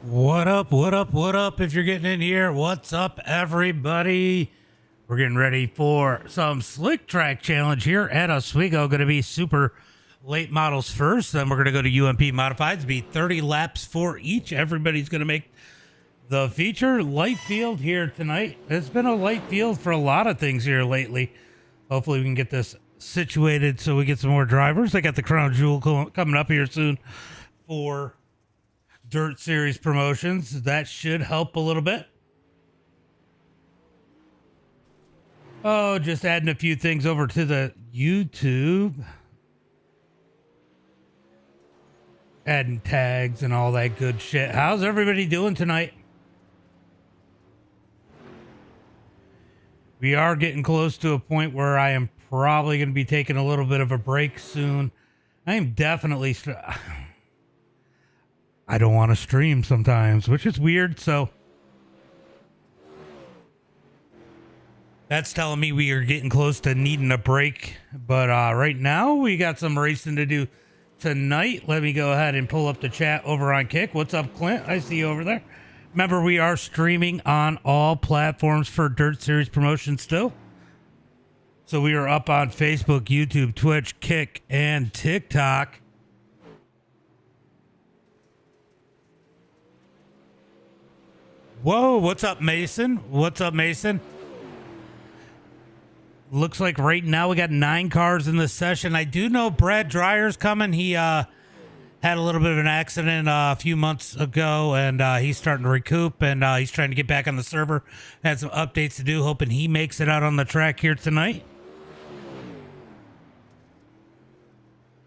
What up, what up, what up? If you're getting in here, what's up, everybody? We're getting ready for some slick track challenge here at Oswego. Going to be super late models first. Then we're going to go to UMP modifieds. Be 30 laps for each. Everybody's going to make the feature. Light field here tonight. It's been a light field for a lot of things here lately. Hopefully we can get this situated so we get some more drivers. I got the crown jewel coming up here soon for Dirt Series promotions. That should help a little bit. Oh, just adding a few things over to the YouTube. Adding tags and all that good shit. How's everybody doing tonight? We are getting close to a point where I am probably going to be taking a little bit of a break soon. I am definitely... I don't want to stream sometimes, which is weird, so... That's telling me we are getting close to needing a break. But right now, we got some racing to do tonight. Let me go ahead and pull up the chat over on Kick. What's up, Clint? I see you over there. Remember, we are streaming on all platforms for Dirt Series promotion still. So we are up on Facebook, YouTube, Twitch, Kick, and TikTok. Whoa, what's up, Mason? What's up, Mason? Looks like right now we got 9 cars in the session. I do know Brad Dreyer's coming. He had a little bit of an accident a few months ago, and he's starting to recoup, and he's trying to get back on the server. Had some updates to do, hoping he makes it out on the track here tonight.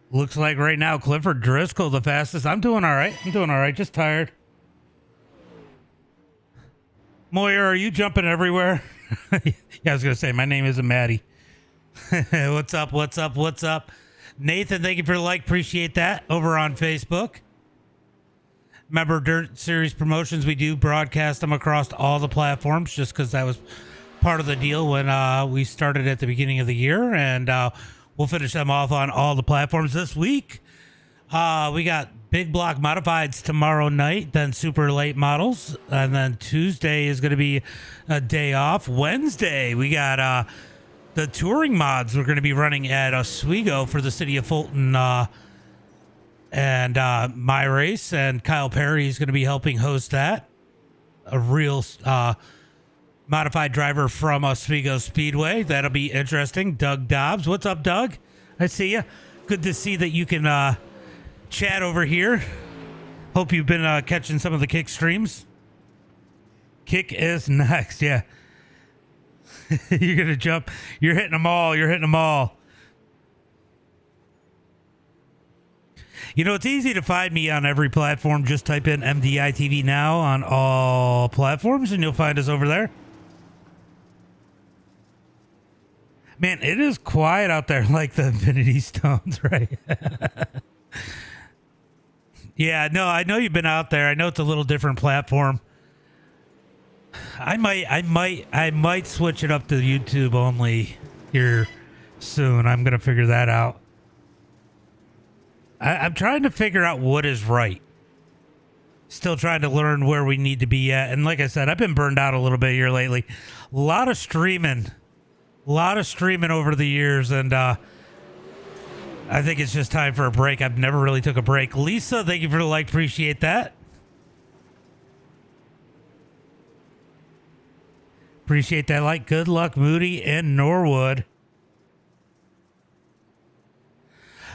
Looks like right now Clifford Driscoll the fastest. I'm doing all right. Just tired. Moyer, are you jumping everywhere? Yeah, I was going to say, my name isn't Maddie. What's up? Nathan, thank you for the like. Appreciate that over on Facebook. Remember, Dirt Series promotions, we do broadcast them across all the platforms just because that was part of the deal when we started at the beginning of the year. And we'll finish them off on all the platforms this week. We got Big Block Modifieds tomorrow night, then Super Late Models, and then Tuesday is going to be a day off. Wednesday, we got the touring mods we're going to be running at Oswego for the city of Fulton, and my race, and Kyle Perry is going to be helping host that. A real modified driver from Oswego Speedway. That'll be interesting. Doug Dobbs. What's up, Doug? I see you. Good to see that you can chat over here. Hope you've been catching some of the Kick streams. Kick is next, yeah. You're gonna jump. You're hitting them all. You know, it's easy to find me on every platform. Just type in MDiTV now on all platforms and you'll find us over there. Man, it is quiet out there like the Infinity Stones, right? Yeah, no, I know you've been out there. I know it's a little different platform. I might switch it up to YouTube only here soon. I'm gonna figure that out. I'm trying to figure out what is right. Still trying to learn where we need to be at. And like I said, I've been burned out a little bit here lately. A lot of streaming over the years, and I think it's just time for a break. I've never really took a break. Lisa, thank you for the like. Appreciate that. Appreciate that like. Good luck, Moody and Norwood.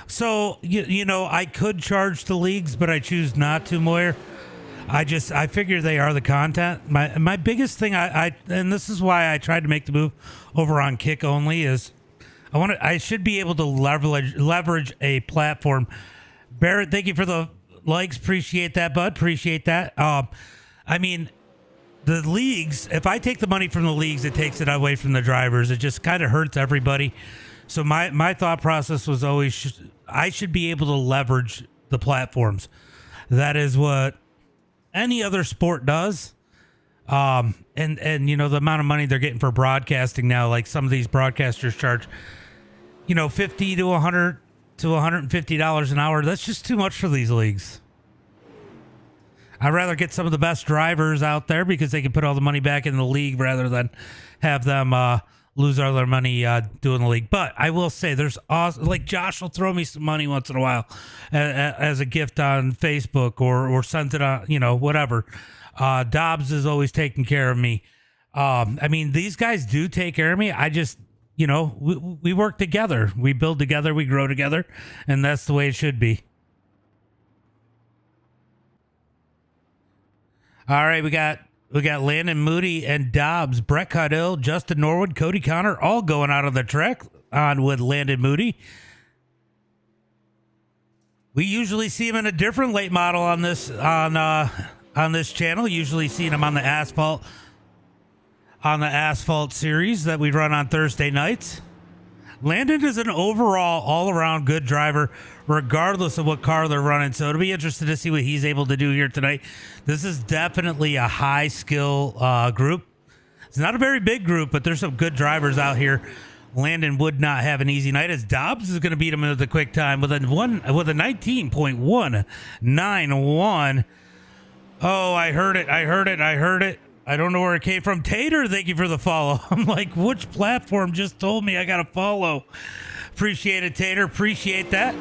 So, you know, I could charge the leagues, but I choose not to, Moyer. I figure they are the content. My biggest thing, and this is why I tried to make the move over on Kick only, is I should be able to leverage a platform. Barrett, thank you for the likes. Appreciate that, bud. Appreciate that. I mean, the leagues, if I take the money from the leagues, it takes it away from the drivers. It just kind of hurts everybody. So my thought process was always I should be able to leverage the platforms. That is what any other sport does. And you know, the amount of money they're getting for broadcasting now, like some of these broadcasters charge, you know, $50 to $100 to $150 an hour. That's just too much for these leagues. I'd rather get some of the best drivers out there because they can put all the money back in the league rather than have them lose all their money doing the league. But I will say there's awesome, like Josh will throw me some money once in a while as a gift on Facebook or sends it on, whatever. Dobbs is always taking care of me. I mean, these guys do take care of me. I just, we work together. We build together. We grow together. And that's the way it should be. All right, we got Landon Moody and Dobbs, Brett Caudill, Justin Norwood, Cody Connor, all going out of the track on with Landon Moody. We usually see him in a different late model on this channel. Usually seeing him on the asphalt series that we run on Thursday nights. Landon is an overall all-around good driver, regardless of what car they're running. So it'll be interesting to see what he's able to do here tonight. This is definitely a high-skill group. It's not a very big group, but there's some good drivers out here. Landon would not have an easy night as Dobbs is going to beat him at the quick time with a 19.191. Oh, I heard it. I don't know where it came from. Tater, thank you for the follow. I'm like, which platform just told me I got to follow? Appreciate it, Tater. Appreciate that.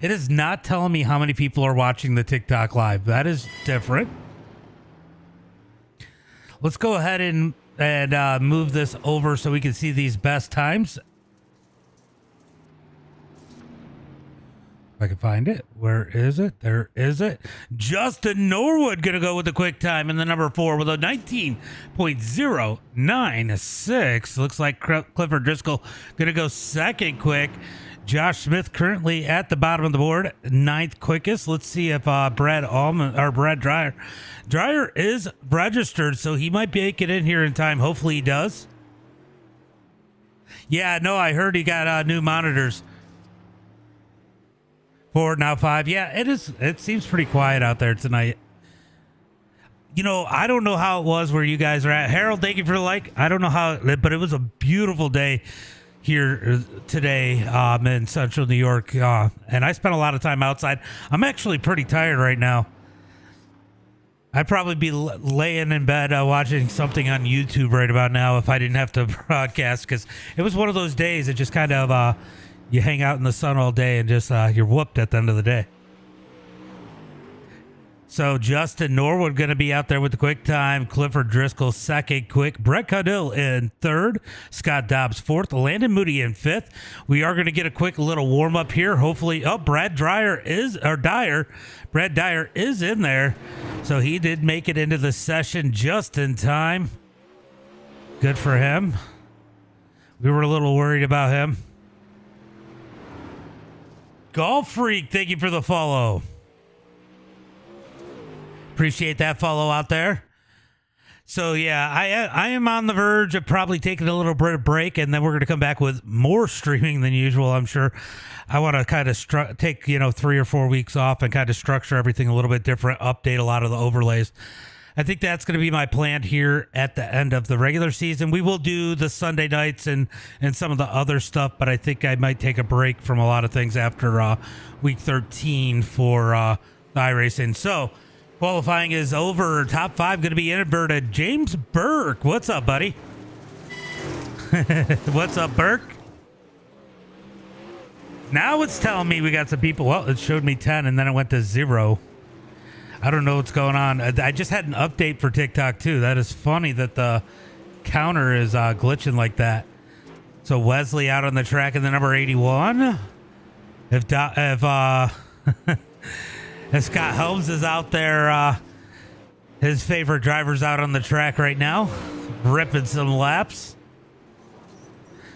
It is not telling me how many people are watching the TikTok live. That is different. Let's go ahead and move this over so we can see these best times. If I can find it. Where is it? There is it. Justin Norwood going to go with the quick time in the number 4 with a 19.096. Looks like Clifford Driscoll going to go second quick. Josh Smith currently at the bottom of the board, 9th quickest. Let's see if Brad Dreyer is registered, so he might make it in here in time. Hopefully he does. Yeah, no, I heard he got new monitors. 4, now 5. Yeah, it is. It seems pretty quiet out there tonight. I don't know how it was where you guys are at. Harold, thank you for the like. I don't know how, but it was a beautiful day here today in central New York. And I spent a lot of time outside. I'm actually pretty tired right now. I'd probably be laying in bed watching something on YouTube right about now if I didn't have to broadcast, because it was one of those days that just kind of... you hang out in the sun all day and just you're whooped at the end of the day. So Justin Norwood going to be out there with the quick time. Clifford Driscoll second quick. Brett Caudill in 3rd. Scott Dobbs 4th. Landon Moody in 5th. We are going to get a quick little warm up here. Hopefully, Brad Dyer is in there. So he did make it into the session just in time. Good for him. We were a little worried about him. Golf Freak, thank you for the follow. Appreciate that follow out there. So, yeah, I am on the verge of probably taking a little bit of break, and then we're going to come back with more streaming than usual, I'm sure. I want to kind of take, 3 or 4 weeks off and kind of structure everything a little bit different, update a lot of the overlays. I think that's going to be my plan here at the end of the regular season. We will do the Sunday nights and some of the other stuff, but I think I might take a break from a lot of things after week 13 for iRacing. So qualifying is over. Top 5 going to be inverted. James Burke, what's up, buddy? What's up, Burke? Now it's telling me we got some people. Well, it showed me 10 and then it went to 0. I don't know what's going on. I just had an update for TikTok too. That is funny that the counter is glitching like that. So Wesley out on the track in the number 81. If Scott Helms is out there, his favorite driver's out on the track right now, ripping some laps.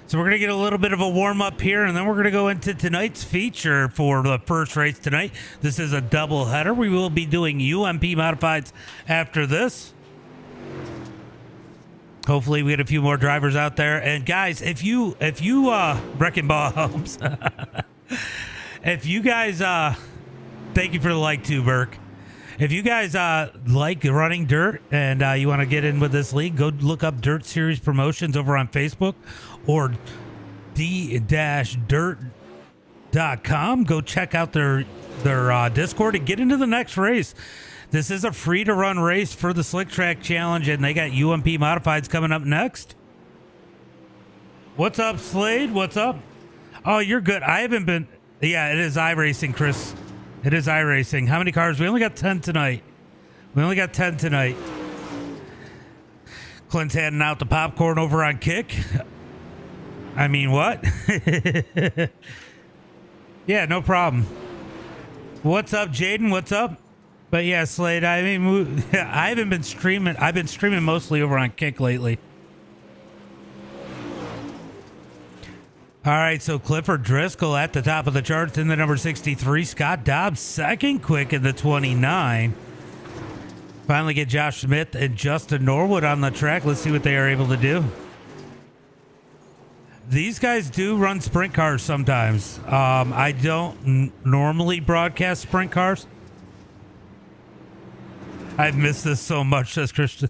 So we're going to get a little bit of a warm-up here, and then we're going to go into tonight's feature for the first race tonight. This is a double header. We will be doing UMP modifieds after this. Hopefully we get a few more drivers out there. And guys, if you Wrecking Ball Homes, if you guys, thank you for the like too, Burke. If you guys like running dirt and you want to get in with this league, go look up Dirt Series Promotions over on Facebook or d-dirt.com. Go check out their Discord and get into the next race. This is a free-to-run race for the Slick Track Challenge, and they got UMP Modifieds coming up next. What's up, Slade? What's up? Oh, you're good. I haven't been... Yeah, it is iRacing, Chris. It is iRacing. How many cars? We only got 10 tonight. Clint's handing out the popcorn over on Kick. I mean, what? Yeah, no problem. What's up, Jaden? What's up? But yeah, Slade, I mean, I haven't been streaming. I've been streaming mostly over on Kick lately. All right, so Clifford Driscoll at the top of the charts in the number 63. Scott Dobbs second quick in the 29. Finally get Josh Smith and Justin Norwood on the track. Let's see what they are able to do. These guys do run sprint cars sometimes. I don't normally broadcast sprint cars. I've missed this so much, says Christian.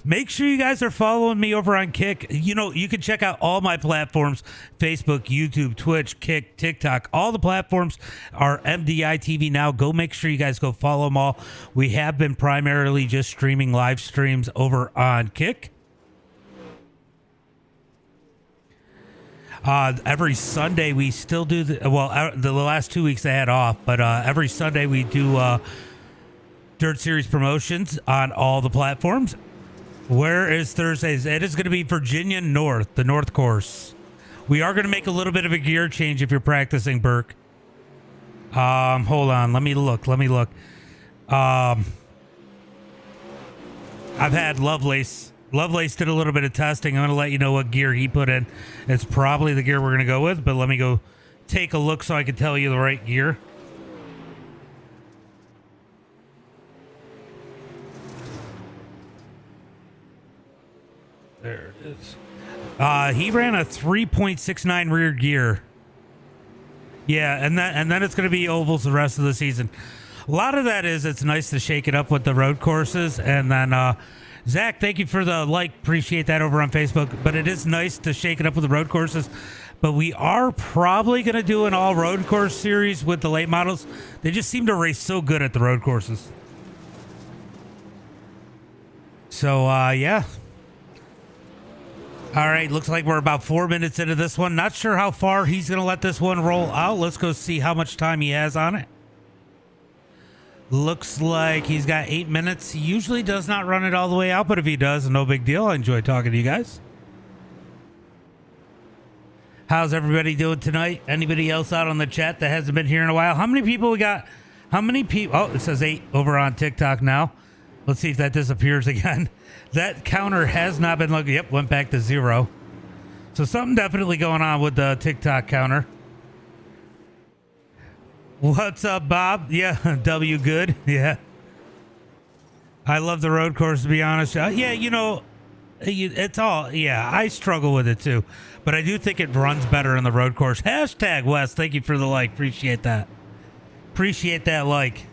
Make sure you guys are following me over on Kick. You know, you can check out all my platforms: Facebook, YouTube, Twitch, Kick, TikTok. All the platforms are MDiTV now. Go make sure you guys go follow them all. We have been primarily just streaming live streams over on Kick. Every Sunday we still do the last 2 weeks I had off, but every Sunday we do Dirt Series promotions on all the platforms. Where is Thursdays? It is going to be Virginia North, the North Course. We are going to make a little bit of a gear change if you're practicing, Burke. Hold on. Let me look. I've had Lovelace. Lovelace did a little bit of testing. I'm going to let you know what gear he put in. It's probably the gear we're going to go with, but let me go take a look so I can tell you the right gear. There it is. He ran a 3.69 rear gear. Yeah, and then it's going to be ovals the rest of the season. A lot of that is it's nice to shake it up with the road courses. And then Zach, thank you for the like. Appreciate that over on Facebook. But it is nice to shake it up with the road courses. But we are probably going to do an all road course series with the late models. They just seem to race so good at the road courses. So, yeah. All right, looks like we're about 4 minutes into this one. Not sure how far he's going to let this one roll out. Let's go see how much time he has on it. Looks like he's got 8 minutes. He usually does not run it all the way out, but if he does, no big deal. I enjoy talking to you guys. How's everybody doing tonight? Anybody else out on the chat that hasn't been here in a while? How many people we got? How many people? Oh, it says 8 over on TikTok now. Let's see if that disappears again. That counter has not been looking. Yep, went back to 0. So something definitely going on with the TikTok counter. What's up, Bob? Yeah, W good. Yeah. I love the road course, to be honest. Yeah, you know, it's all, yeah, I struggle with it too. But I do think it runs better in the road course. Hashtag Wes, thank you for the like. Appreciate that. Appreciate that like.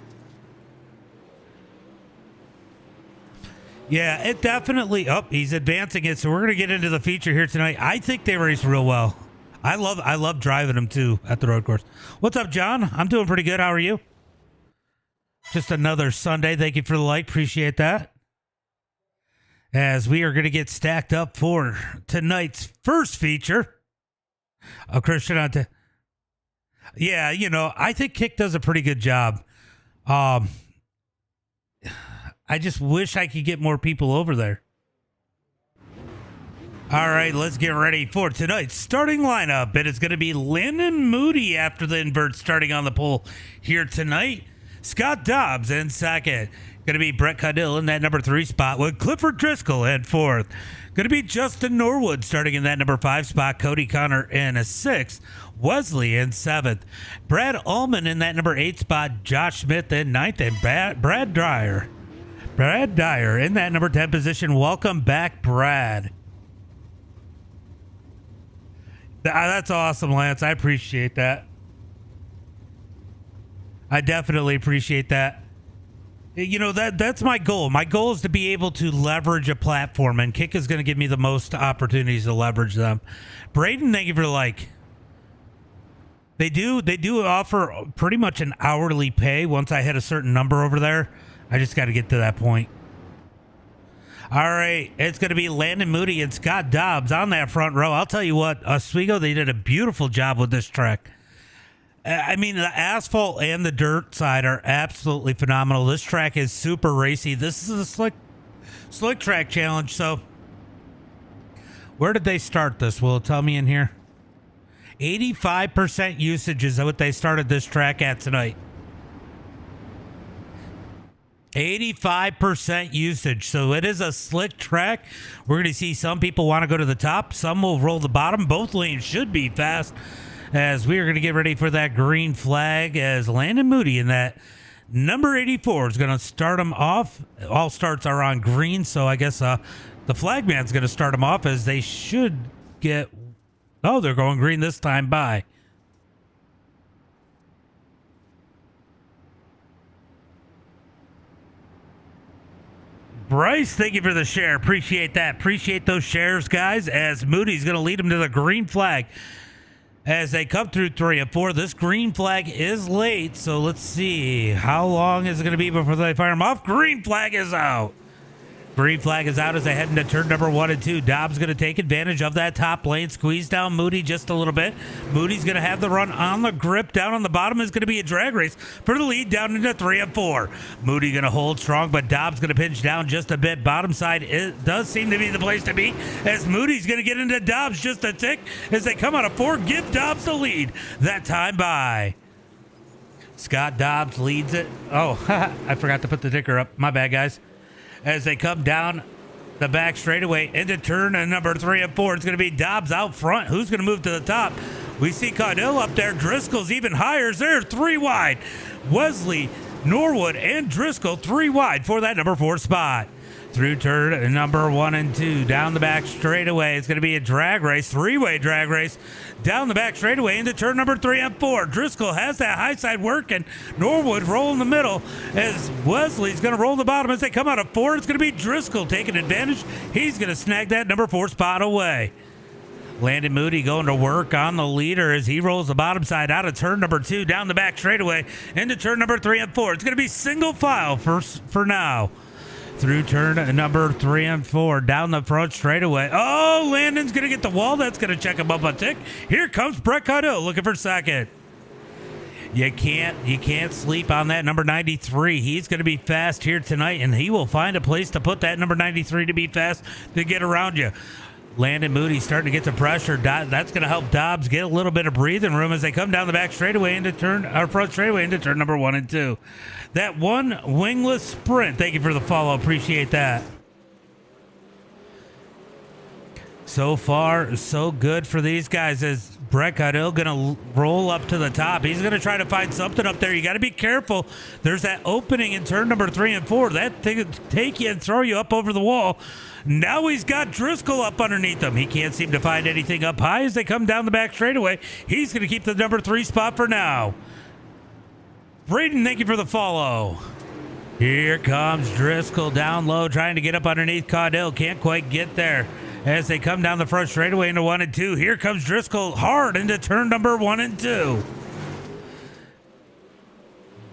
Yeah, it definitely... Oh, he's advancing it, so we're going to get into the feature here tonight. I think they race real well. I love driving them, too, at the road course. What's up, John? I'm doing pretty good. How are you? Just another Sunday. Thank you for the like. Appreciate that. As we are going to get stacked up for tonight's first feature. Christian on to... Yeah, you know, I think Kick does a pretty good job. I just wish I could get more people over there. All right, let's get ready for tonight's starting lineup. It is going to be Landon Moody after the invert starting on the pole here tonight. Scott Dobbs in second. Going to be Brett Caudill in that number 3 spot with Clifford Driscoll in 4th. Going to be Justin Norwood starting in that number 5 spot. Cody Connor in a 6th. Wesley in 7th. Brad Ullman in that number 8 spot. Josh Smith in 9th. And Brad Dyer in that number 10 position. Welcome back, Brad. That's awesome, Lance. I appreciate that. I definitely appreciate that. You know, that's my goal. My goal is to be able to leverage a platform, and Kick is going to give me the most opportunities to leverage them. Braden, thank you for the like. They do offer pretty much an hourly pay once I hit a certain number over there. I just got to get to that point. All right, it's going to be Landon Moody and Scott Dobbs on that front row. I'll tell you what, Oswego, they did a beautiful job with this track. I mean, the asphalt and the dirt side are absolutely phenomenal. This track is super racy. This is a slick track challenge. So where did they start this? Will it tell me in here? 85% usage is what they started this track at tonight. 85% usage. So it is a slick track. We're going to see some people want to go to the top. Some will roll the bottom. Both lanes should be fast as we are going to get ready for that green flag as Landon Moody in that number 84 is going to start them off. All starts are on green. So I guess the flag man's going to start them off as they should get. Oh, they're going green this time by. Bryce, thank you for the share. Appreciate that. Appreciate those shares, guys, as Moody's going to lead them to the green flag as they come through 3 and 4. This green flag is late, so let's see. How long is it going to be before they fire them off? Green flag is out. Green flag is out as they head into turn number 1 and 2. Dobbs going to take advantage of that top lane. Squeeze down Moody just a little bit. Moody's going to have the run on the grip. Down on the bottom is going to be a drag race for the lead down into 3 and 4. Moody going to hold strong, but Dobbs going to pinch down just a bit. Bottom side it does seem to be the place to be as Moody's going to get into Dobbs just a tick as they come out of 4. Give Dobbs the lead that time by. Scott Dobbs leads it. Oh, I forgot to put the ticker up. My bad, guys. As they come down the back straightaway into turn number 3 and 4. It's going to be Dobbs out front. Who's going to move to the top? We see Caudill up there. Driscoll's even higher. They're 3 wide. Wesley, Norwood, and Driscoll 3 wide for that number 4 spot. Through turn number 1 and 2. Down the back straightaway. It's going to be a drag race. 3-way drag race. Down the back straightaway into turn number 3 and 4. Driscoll has that high side working. Norwood roll in the middle as Wesley's going to roll the bottom as they come out of 4. It's going to be Driscoll taking advantage. He's going to snag that number 4 spot away. Landon Moody going to work on the leader as he rolls the bottom side out of turn number 2. Down the back straightaway into turn number 3 and 4. It's going to be single file for now. Through turn number 3 and 4. Down the front straightaway. Oh, Landon's going to get the wall. That's going to check him up a tick. Here comes Brett Caudill looking for second. You can't sleep on that number 93. He's going to be fast here tonight, and he will find a place to put that number 93 to be fast to get around you. Landon Moody starting to get the pressure. That's going to help Dobbs get a little bit of breathing room as they come down the back straightaway into front straightaway into turn number 1 and 2. That one wingless sprint. Thank you for the follow. Appreciate that. So far, so good for these guys as Brett Caudill going to roll up to the top. He's going to try to find something up there. You got to be careful. There's that opening in turn number 3 and 4. That thing could take you and throw you up over the wall. Now he's got Driscoll up underneath him. He can't seem to find anything up high as they come down the back straightaway. He's going to keep the number 3 spot for now. Braden, thank you for the follow. Here comes Driscoll down low, trying to get up underneath Caudill. Can't quite get there as they come down the front straightaway into 1 and 2. Here comes Driscoll hard into turn number 1 and 2.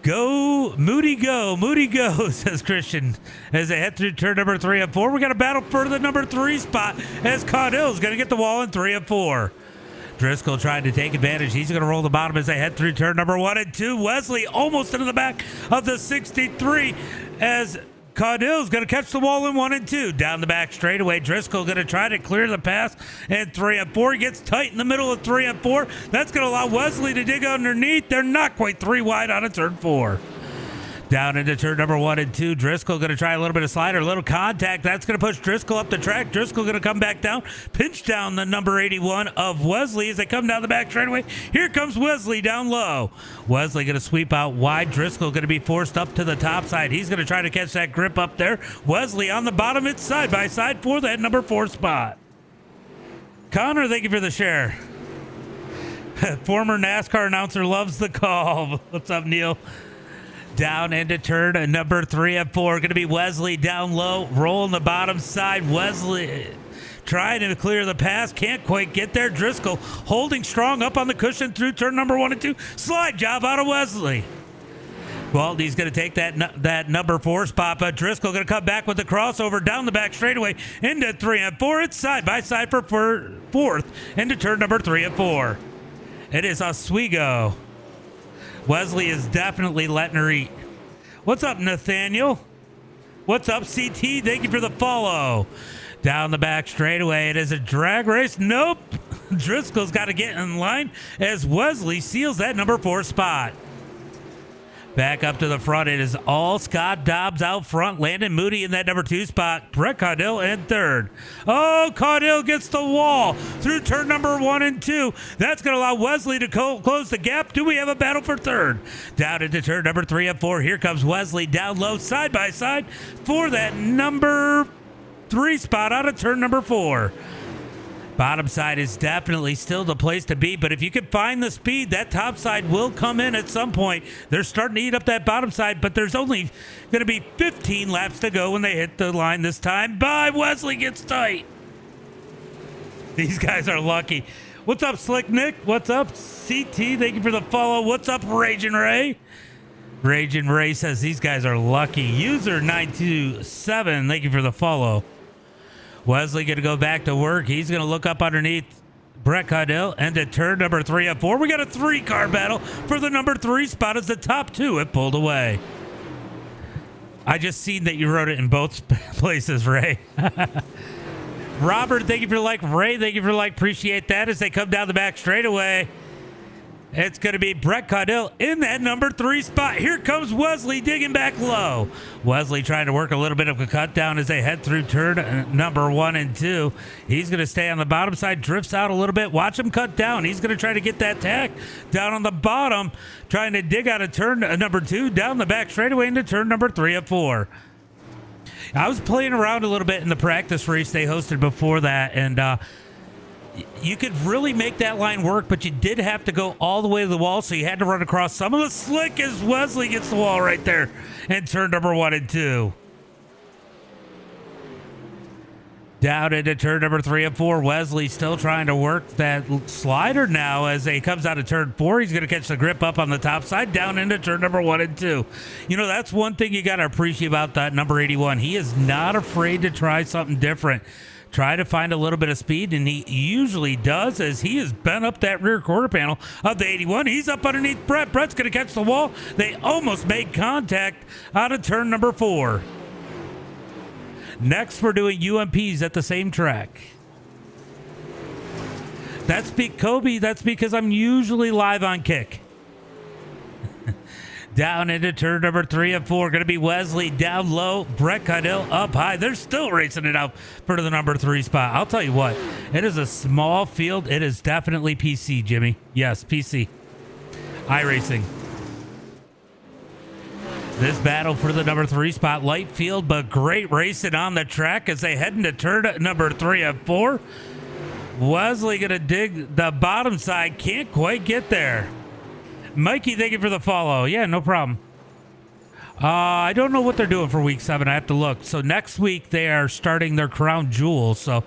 Go, Moody, says Christian as they head through turn number 3 and 4. We got a battle for the number 3 spot as Caudill's going to get the wall in 3 and 4. Driscoll trying to take advantage. He's going to roll the bottom as they head through turn number 1 and 2. Wesley almost into the back of the 63 as Caudill's going to catch the wall in 1 and 2. Down the back straightaway. Driscoll going to try to clear the pass in 3 and 4. He gets tight in the middle of 3 and 4. That's going to allow Wesley to dig underneath. They're not quite 3 wide on a turn 4. Down into turn number 1 and 2. Driscoll going to try a little bit of slider, a little contact. That's going to push Driscoll up the track. Driscoll going to come back down, pinch down the number 81 of Wesley as they come down the back straightaway. Here comes Wesley down low. Wesley going to sweep out wide. Driscoll going to be forced up to the top side. He's going to try to catch that grip up there. Wesley on the bottom. It's side by side for that number 4 spot. Connor, thank you for the share. Former NASCAR announcer loves the call. What's up, Neil? Down into turn number 3 and 4. Going to be Wesley down low. Rolling the bottom side. Wesley trying to clear the pass. Can't quite get there. Driscoll holding strong up on the cushion through turn number 1 and 2. Slide job out of Wesley. Well, he's going to take that number 4 spot, but Driscoll going to come back with the crossover down the back straightaway into 3 and 4. It's side by side for fourth into turn number 3 and 4. It is Oswego. Wesley is definitely letting her eat. What's up, Nathaniel? What's up, CT? Thank you for the follow. Down the back straightaway. It is a drag race. Nope. Driscoll's got to get in line as Wesley seals that number 4 spot. Back up to the front. It is all Scott Dobbs out front. Landon Moody in that number 2 spot. Brett Caudill in third. Oh, Caudill gets the wall through turn number 1 and 2. That's going to allow Wesley to close the gap. Do we have a battle for third? Down into turn number 3 and 4. Here comes Wesley down low side by side for that number 3 spot out of turn number 4. Bottom side is definitely still the place to be, but if you can find the speed, that top side will come in at some point. They're starting to eat up that bottom side, but there's only going to be 15 laps to go when they hit the line this time. Wesley gets tight. These guys are lucky. What's up, Slick Nick? What's up, CT? Thank you for the follow. What's up, Raging Ray? Raging Ray says these guys are lucky. User 927, thank you for the follow. Wesley going to go back to work. He's going to look up underneath Brett Caudill and to turn number 3 and 4. We got a 3-car battle for the number 3 spot as the top 2 have pulled away. I just seen that you wrote it in both places, Ray. Robert, thank you for the like. Ray, thank you for the like. Appreciate that as they come down the back straightaway. It's going to be Brett Caudill in that number 3 spot. Here comes Wesley digging back low. Wesley trying to work a little bit of a cut down as they head through turn number 1 and 2. He's going to stay on the bottom side, drifts out a little bit. Watch him cut down. He's going to try to get that tack down on the bottom, trying to dig out of turn number 2, down the back straightaway into turn number 3 and 4. I was playing around a little bit in the practice race they hosted before that, and you could really make that line work, but you did have to go all the way to the wall, so you had to run across some of the slick as Wesley gets the wall right there and turn number 1 and 2. Down into turn number 3 and 4. Wesley still trying to work that slider now as he comes out of turn 4. He's going to catch the grip up on the top side down into turn number 1 and 2. You know, that's one thing you got to appreciate about that number 81. He is not afraid to try something different. Try to find a little bit of speed, and he usually does as he has bent up that rear quarter panel of the 81. He's up underneath Brett. Brett's going to catch the wall. They almost made contact out of turn number 4. Next, we're doing UMPs at the same track. That's Kobe. That's because I'm usually live on Kick. Down into turn number 3 and 4. Going to be Wesley down low. Brett Caudill up high. They're still racing it out for the number 3 spot. I'll tell you what. It is a small field. It is definitely PC, Jimmy. Yes, PC. iRacing. This battle for the number 3 spot. Light field, but great racing on the track as they head into turn number 3 and 4. Wesley going to dig the bottom side. Can't quite get there. Mikey, thank you for the follow. Yeah, no problem. I don't know what they're doing for week 7. I have to look. So next week they are starting their crown jewels. So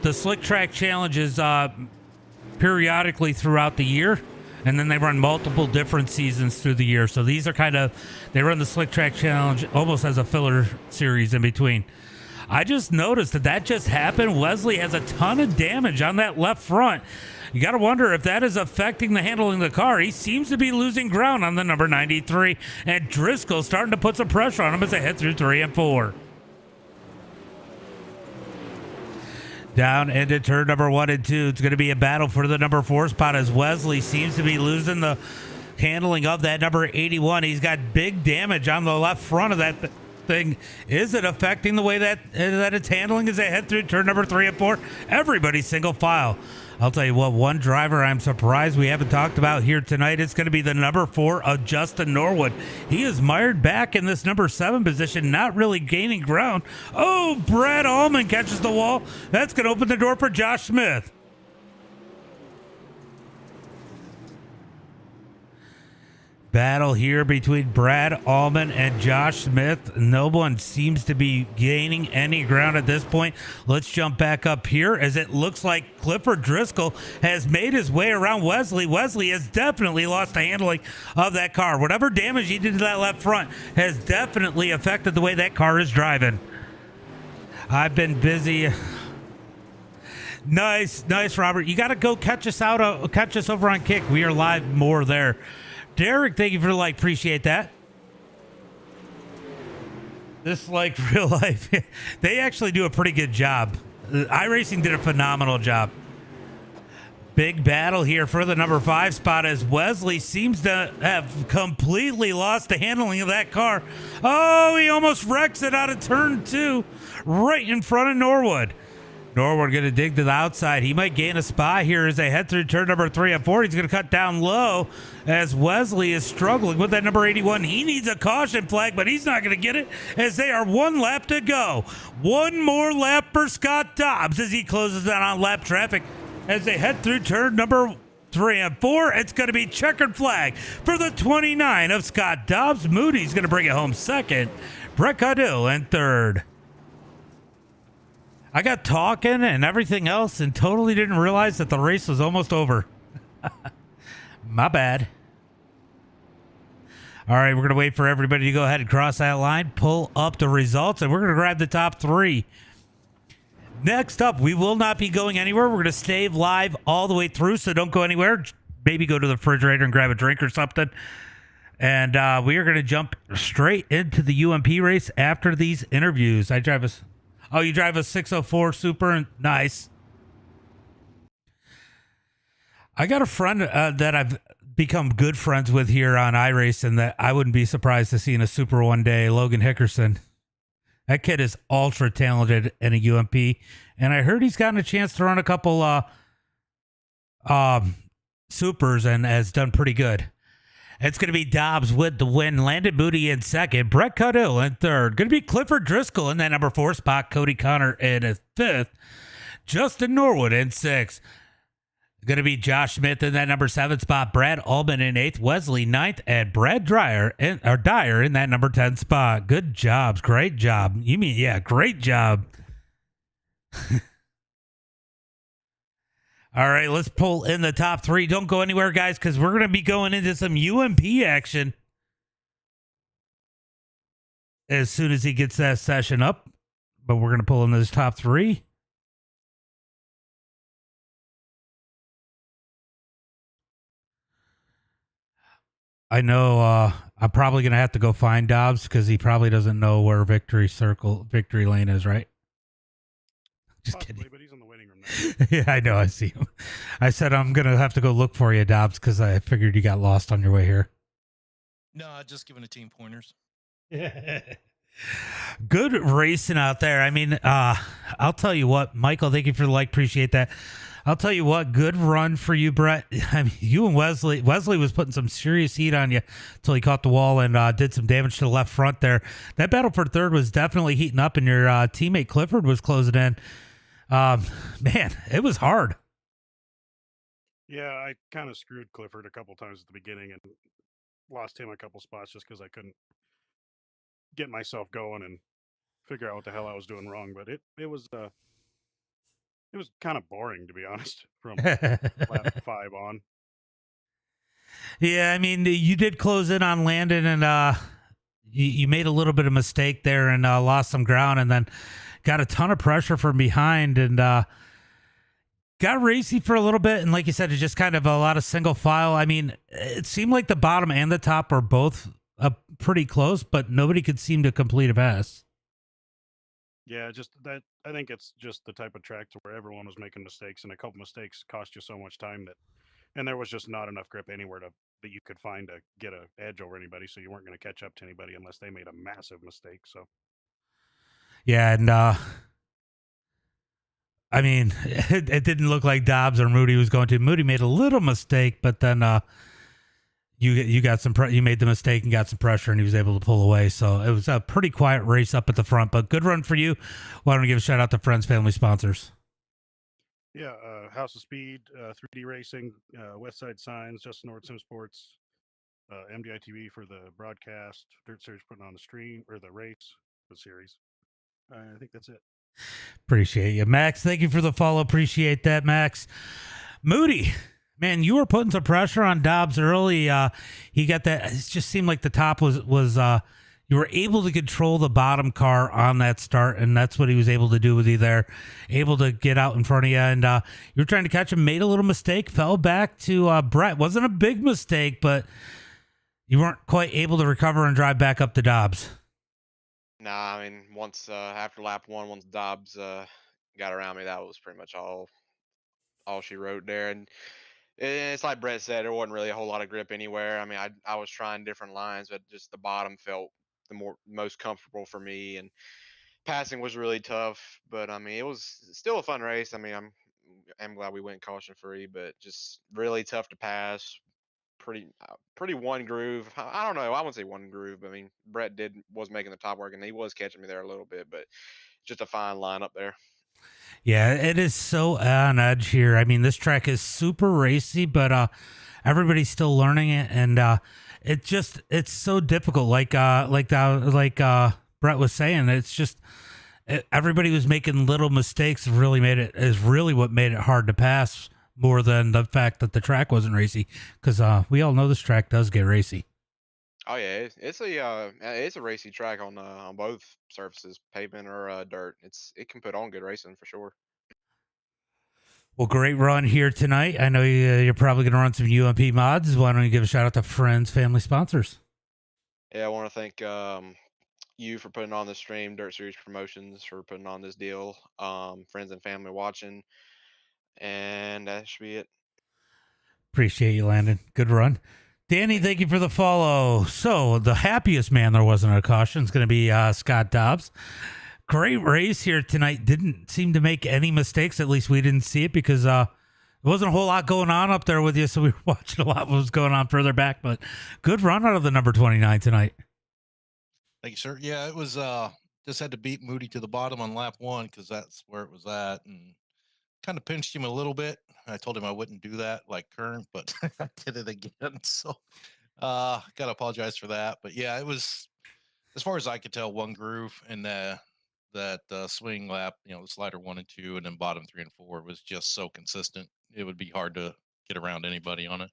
the Slick Track Challenge is periodically throughout the year, and then they run multiple different seasons through the year. So these are they run the Slick Track Challenge almost as a filler series in between. I just noticed that just happened. Wesley has a ton of damage on that left front. You got to wonder if that is affecting the handling of the car. He seems to be losing ground on the number 93, and Driscoll's starting to put some pressure on him as they head through 3 and 4. Down into turn number 1 and 2. It's going to be a battle for the number 4 spot as Wesley seems to be losing the handling of that number 81. He's got big damage on the left front of that thing. Is it affecting the way that it's handling as they head through turn number 3 and 4? Everybody's single file. I'll tell you what, one driver I'm surprised we haven't talked about here tonight. It's going to be the number 4 of Justin Norwood. He is mired back in this number 7 position, not really gaining ground. Oh, Brad Allman catches the wall. That's going to open the door for Josh Smith. battle here between Brad Allman and Josh Smith. No one seems to be gaining any ground at this point. Let's jump back up here as it looks like Clifford Driscoll has made his way around Wesley. Wesley has definitely lost the handling of that car. Whatever damage he did to that left front has definitely affected the way that car is driving. I've been busy. Nice, Robert. You got to go catch us over on Kick. We are live more there. Derek, thank you for the like. Appreciate that. This like real life. They actually do a pretty good job. iRacing did a phenomenal job. Big battle here for the number 5 spot as Wesley seems to have completely lost the handling of that car. Oh, he almost wrecks it out of turn 2 right in front of Norwood. Norwood going to dig to the outside. He might gain a spot here as they head through turn number 3 and 4. He's going to cut down low as Wesley is struggling with that number 81. He needs a caution flag, but he's not going to get it as they are 1 lap to go. One more lap for Scott Dobbs as he closes out on lap traffic as they head through turn number 3 and 4. It's going to be checkered flag for the 29 of Scott Dobbs. Moody's going to bring it home second. Brett Caudill in third. I got talking and everything else and totally didn't realize that the race was almost over. My bad. All right, we're going to wait for everybody to go ahead and cross that line, pull up the results, and we're going to grab the top 3. Next up, we will not be going anywhere. We're going to stay live all the way through, so don't go anywhere. Maybe go to the refrigerator and grab a drink or something. And we are going to jump straight into the UMP race after these interviews. Oh, you drive a 604 Super? Nice. I got a friend that I've become good friends with here on iRacing that I wouldn't be surprised to see in a Super one day, Logan Hickerson. That kid is ultra talented in a UMP, and I heard he's gotten a chance to run a couple Supers and has done pretty good. It's going to be Dobbs with the win. Landon Moody in second. Brett Caudill in third. Going to be Clifford Driscoll in that number 4 spot. Cody Connor in a 5th. Justin Norwood in 6th. Going to be Josh Smith in that number 7 spot. Brad Allman in 8th. Wesley 9th. And Brad Dyer in that number 10 spot. Good jobs. Great job. You mean, yeah, great job. All right, let's pull in the top 3. Don't go anywhere, guys, because we're going to be going into some UMP action as soon as he gets that session up. But we're going to pull in this top 3. I know I'm probably going to have to go find Dobbs because he probably doesn't know where victory lane is, right? Just Possibly, kidding. But he's in the waiting room now. Yeah, I know. I see him. I said I'm going to have to go look for you, Dobbs, because I figured you got lost on your way here. No, just giving the team pointers. Good racing out there. I mean, I'll tell you what, Michael, thank you for the like. Appreciate that. I'll tell you what, good run for you, Brett. I mean, you and Wesley was putting some serious heat on you until he caught the wall and did some damage to the left front there. That battle for third was definitely heating up, and your teammate Clifford was closing in. Man, it was hard. Yeah, I kind of screwed Clifford a couple times at the beginning and lost him a couple spots just because I couldn't get myself going and figure out what the hell I was doing wrong. But it was kind of boring, to be honest, from lap 5 on. Yeah, I mean, you did close in on Landon, and you made a little bit of mistake there and lost some ground, and then got a ton of pressure from behind, and got racy for a little bit. And like you said, it's just kind of a lot of single file. I mean, it seemed like the bottom and the top are both pretty close, but nobody could seem to complete a pass. Yeah, just that. I think it's just the type of track to where everyone was making mistakes, and a couple mistakes cost you so much time and there was just not enough grip anywhere that you could find to get an edge over anybody. So you weren't going to catch up to anybody unless they made a massive mistake. So. Yeah, and I mean, it didn't look like Dobbs or Moody was going to. Moody made a little mistake, but then you got some you made the mistake and got some pressure, and he was able to pull away. So it was a pretty quiet race up at the front, but good run for you. Why don't we give a shout out to friends, family, sponsors? Yeah, House of Speed, 3D Racing, West Side Signs, Justin Norwood Sim Sports, MDiTV for the broadcast, Dirt Series putting on the stream or the race, the series. I think that's it. Appreciate you, Max. Thank you for the follow. Appreciate that, Max. Moody, man, you were putting some pressure on Dobbs early. He got that. It just seemed like the top was you were able to control the bottom car on that start, and that's what he was able to do with you there. Able to get out in front of you, and you were trying to catch him, made a little mistake, fell back to Brett. Wasn't a big mistake, but you weren't quite able to recover and drive back up to Dobbs. Nah, I mean, once after lap 1, once Dobbs got around me, that was pretty much all she wrote there. And it's like Brett said, there wasn't really a whole lot of grip anywhere. I mean, I was trying different lines, but just the bottom felt the most comfortable for me, and passing was really tough. But I mean, it was still a fun race. I mean, I'm glad we went caution free, but just really tough to pass. Pretty one groove. I don't know. I wouldn't say one groove, but I mean, Brett was making the top work, and he was catching me there a little bit, but just a fine line up there. Yeah, it is so on edge here. I mean, this track is super racy, but everybody's still learning it, and it's so difficult. Like Brett was saying, it's just everybody was making little mistakes. Is really what made it hard to pass more than the fact that the track wasn't racy, because we all know this track does get racy. Oh yeah, it's a racy track on both surfaces, pavement or dirt. It can put on good racing for sure. Well, great run here tonight. I know you're probably going to run some UMP mods. Why don't you give a shout out to friends, family, sponsors? Yeah, I want to thank you for putting on the stream, Dirt Series Promotions for putting on this deal, friends and family watching, and that should be it. Appreciate you, Landon. Good run. Danny, thank you for the follow. So the happiest man there wasn't a caution is going to be Scott Dobbs. Great race here tonight. Didn't seem to make any mistakes. At least we didn't see it, because there wasn't a whole lot going on up there with you, so we were watching a lot of what was going on further back. But good run out of the number 29 tonight. Thank you, sir. Yeah, it was just had to beat Moody to the bottom on lap 1 because that's where it was at, and kind of pinched him a little bit. I told him I wouldn't do that like Kern, but I did it again. So gotta apologize for that. But yeah, it was, as far as I could tell, one groove, and that swing lap, the slider 1 and 2, and then bottom 3 and 4 was just so consistent. It would be hard to get around anybody on it.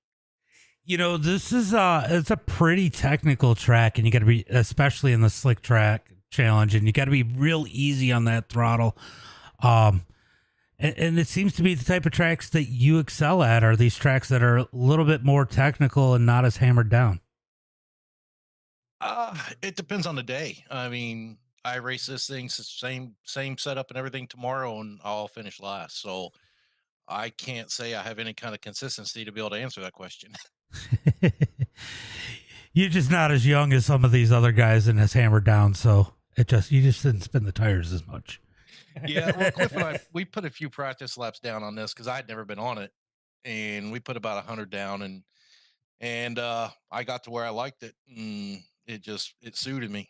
This is it's a pretty technical track, and you got to be, especially in the slick track challenge, and you got to be real easy on that throttle. And it seems to be the type of tracks that you excel at are these tracks that are a little bit more technical and not as hammered down. It depends on the day. I mean, I race this thing same setup and everything tomorrow, and I'll finish last. So I can't say I have any kind of consistency to be able to answer that question. You're just not as young as some of these other guys and as hammered down, so you just didn't spin the tires as much. Yeah, well, Cliff and I, we put a few practice laps down on this because I'd never been on it, and we put about 100 down, and I got to where I liked it, and it suited me.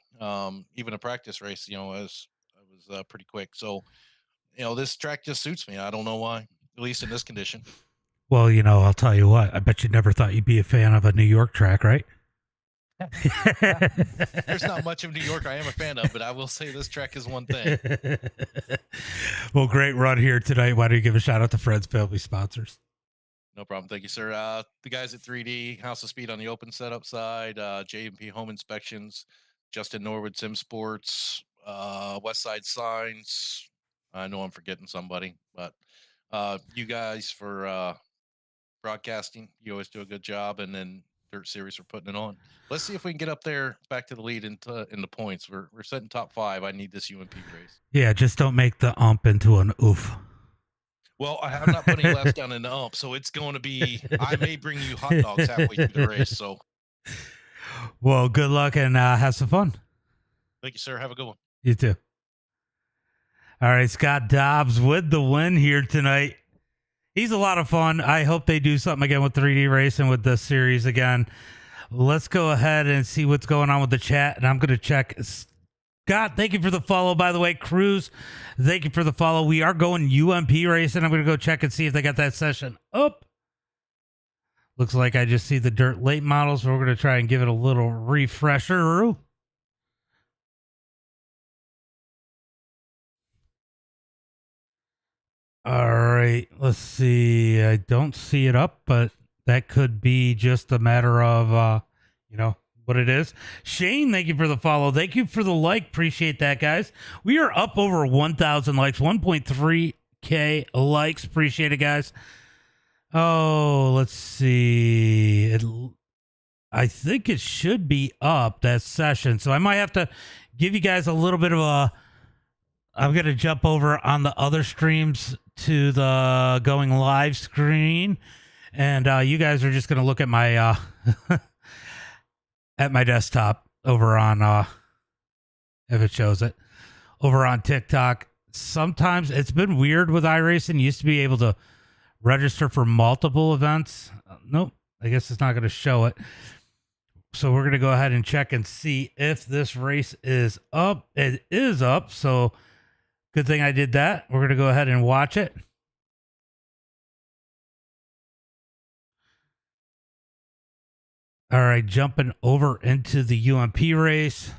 Even a practice race, I was pretty quick. So, this track just suits me. I don't know why, at least in this condition. Well, I'll tell you what. I bet you never thought you'd be a fan of a New York track, right? There's not much of New York I am a fan of, but I will say this track is one thing. Well, great run here tonight. Why don't you give a shout out to Friends, family, sponsors? No problem. Thank you, sir. The guys at 3D, House of Speed on the open setup side, J&P Home Inspections, Justin Norwood Sim Sports, West Side Signs. I know I'm forgetting somebody, but you guys for broadcasting. You always do a good job, and then Dirt Series for putting it on. Let's see if we can get up there back to the lead in the points. We're setting top 5. I need this UMP race. Yeah, just don't make the ump into an oof. Well, I'm not putting left down in the ump, so it's going to be, I may bring you hot dogs halfway through the race. So, well, good luck and have some fun. Thank you, sir. Have a good one. You too. All right, Scott Dobbs with the win here tonight. He's a lot of fun. I hope they do something again with 3D racing with this series again. Let's go ahead and see what's going on with the chat, and I'm going to check. Scott, thank you for the follow, by the way. Cruz, thank you for the follow. We are going UMP racing. I'm going to go check and see if they got that session up. Looks like I just see the dirt late models. We're going to try and give it a little refresher. All right, let's see. I don't see it up, but that could be just a matter of, what it is. Shane, thank you for the follow. Thank you for the like. Appreciate that, guys. We are up over 1,000 likes, 1.3K likes. Appreciate it, guys. Oh, let's see. I think it should be up, that session. So I might have to give you guys a little bit of a... I'm going to jump over on the other streams to the going live screen. And you guys are just going to look at my at my desktop over on, if it shows it, over on TikTok. Sometimes it's been weird with iRacing. You used to be able to register for multiple events. Nope. I guess it's not going to show it. So we're going to go ahead and check and see if this race is up. It is up. So good thing I did that. We're going to go ahead and watch it. All right, jumping over into the UMP race.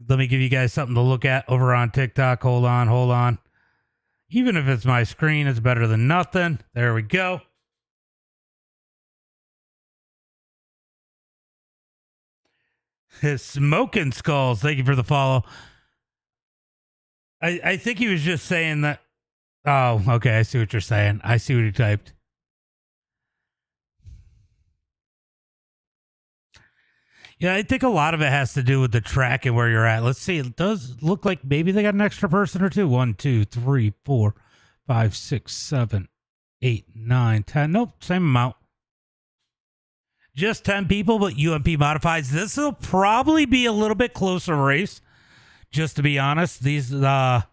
Let me give you guys something to look at over on TikTok. Hold on. Even if it's my screen, it's better than nothing. There we go. Smoking Skulls, thank you for the follow. I think he was just saying that. Oh, okay. I see what you're saying. I see what he typed. Yeah, I think a lot of it has to do with the track and where you're at. Let's see. It does look like maybe they got an extra person or two. 1, 2, 3, 4, 5, 6, 7, 8, 9, 10. Nope, same amount. Just 10 people, but UMP modifies. This will probably be a little bit closer race. Just to be honest, these, let's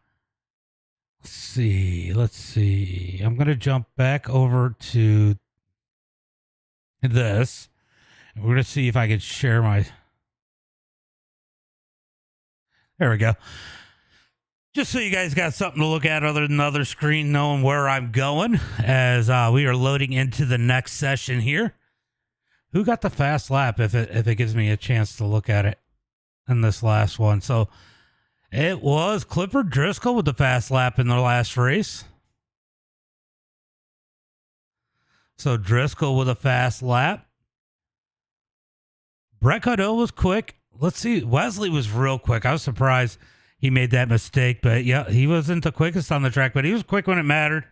see. I'm going to jump back over to this. And we're going to see if I can share my, there we go. Just so you guys got something to look at other than the other screen, knowing where I'm going as we are loading into the next session here. Who got the fast lap if it gives me a chance to look at it in this last one? So it was Clifford Driscoll with the fast lap in the last race. So Driscoll with a fast lap. Brett Caudill was quick. Let's see. Wesley was real quick. I was surprised he made that mistake, but yeah, he wasn't the quickest on the track, but he was quick when it mattered.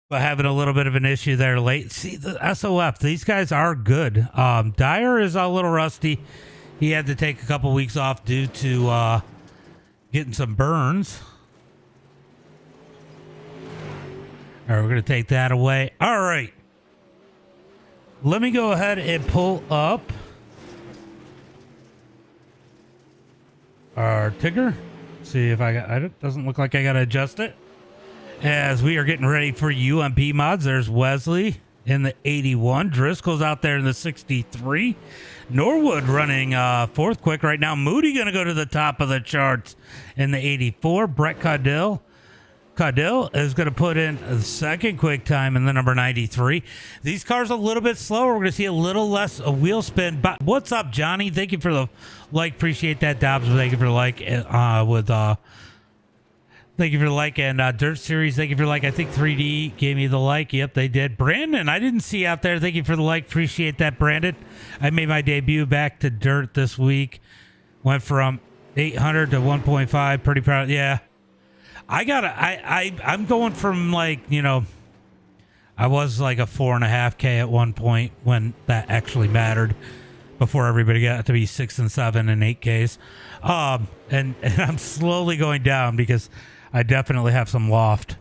But having a little bit of an issue there late. See, the SOF, these guys are good. Dyer is a little rusty. He had to take a couple weeks off due to getting some burns. All right, we're going to take that away. All right. Let me go ahead and pull up our Tigger. See if it doesn't look like I got to adjust it. As we are getting ready for UMP mods, there's Wesley in the 81. Driscoll's out there in the 63. Norwood running fourth quick right now. Moody going to go to the top of the charts in the 84. Brett Caudill is going to put in the second quick time in the number 93. These cars a little bit slower. We're going to see a little less wheel spin. But what's up, Johnny? Thank you for the like. Appreciate that, Dobbs. Thank you for the like Thank you for the like, and Dirt Series, thank you for the like. I think 3D gave me the like. Yep, they did. Brandon, I didn't see out there. Thank you for the like. Appreciate that, Brandon. I made my debut back to Dirt this week. Went from 800 to 1.5. Pretty proud. Yeah. I'm going from I was like a 4.5K at one point when that actually mattered before everybody got to be 6 and 7 and 8Ks. And I'm slowly going down because I definitely have some loft.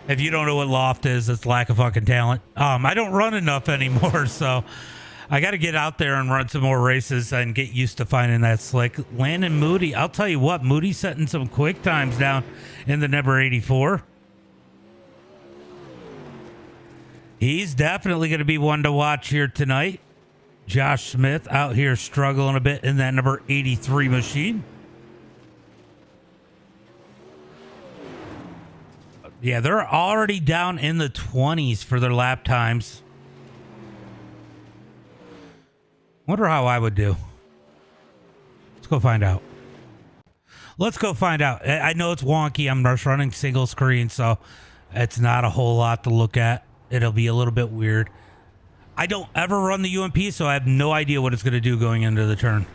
If you don't know what loft is, it's lack of fucking talent. I don't run enough anymore, so I got to get out there and run some more races and get used to finding that slick. Landon Moody, I'll tell you what, Moody's setting some quick times down in the number 84. He's definitely going to be one to watch here tonight. Josh Smith out here struggling a bit in that number 83 machine. Yeah, they're already down in the 20s for their lap times. Wonder how I would do. Let's go find out. Let's go find out. I know it's wonky. I'm just running single screen, so it's not a whole lot to look at. It'll be a little bit weird. I don't ever run the UMP, so I have no idea what it's going to do going into the turn.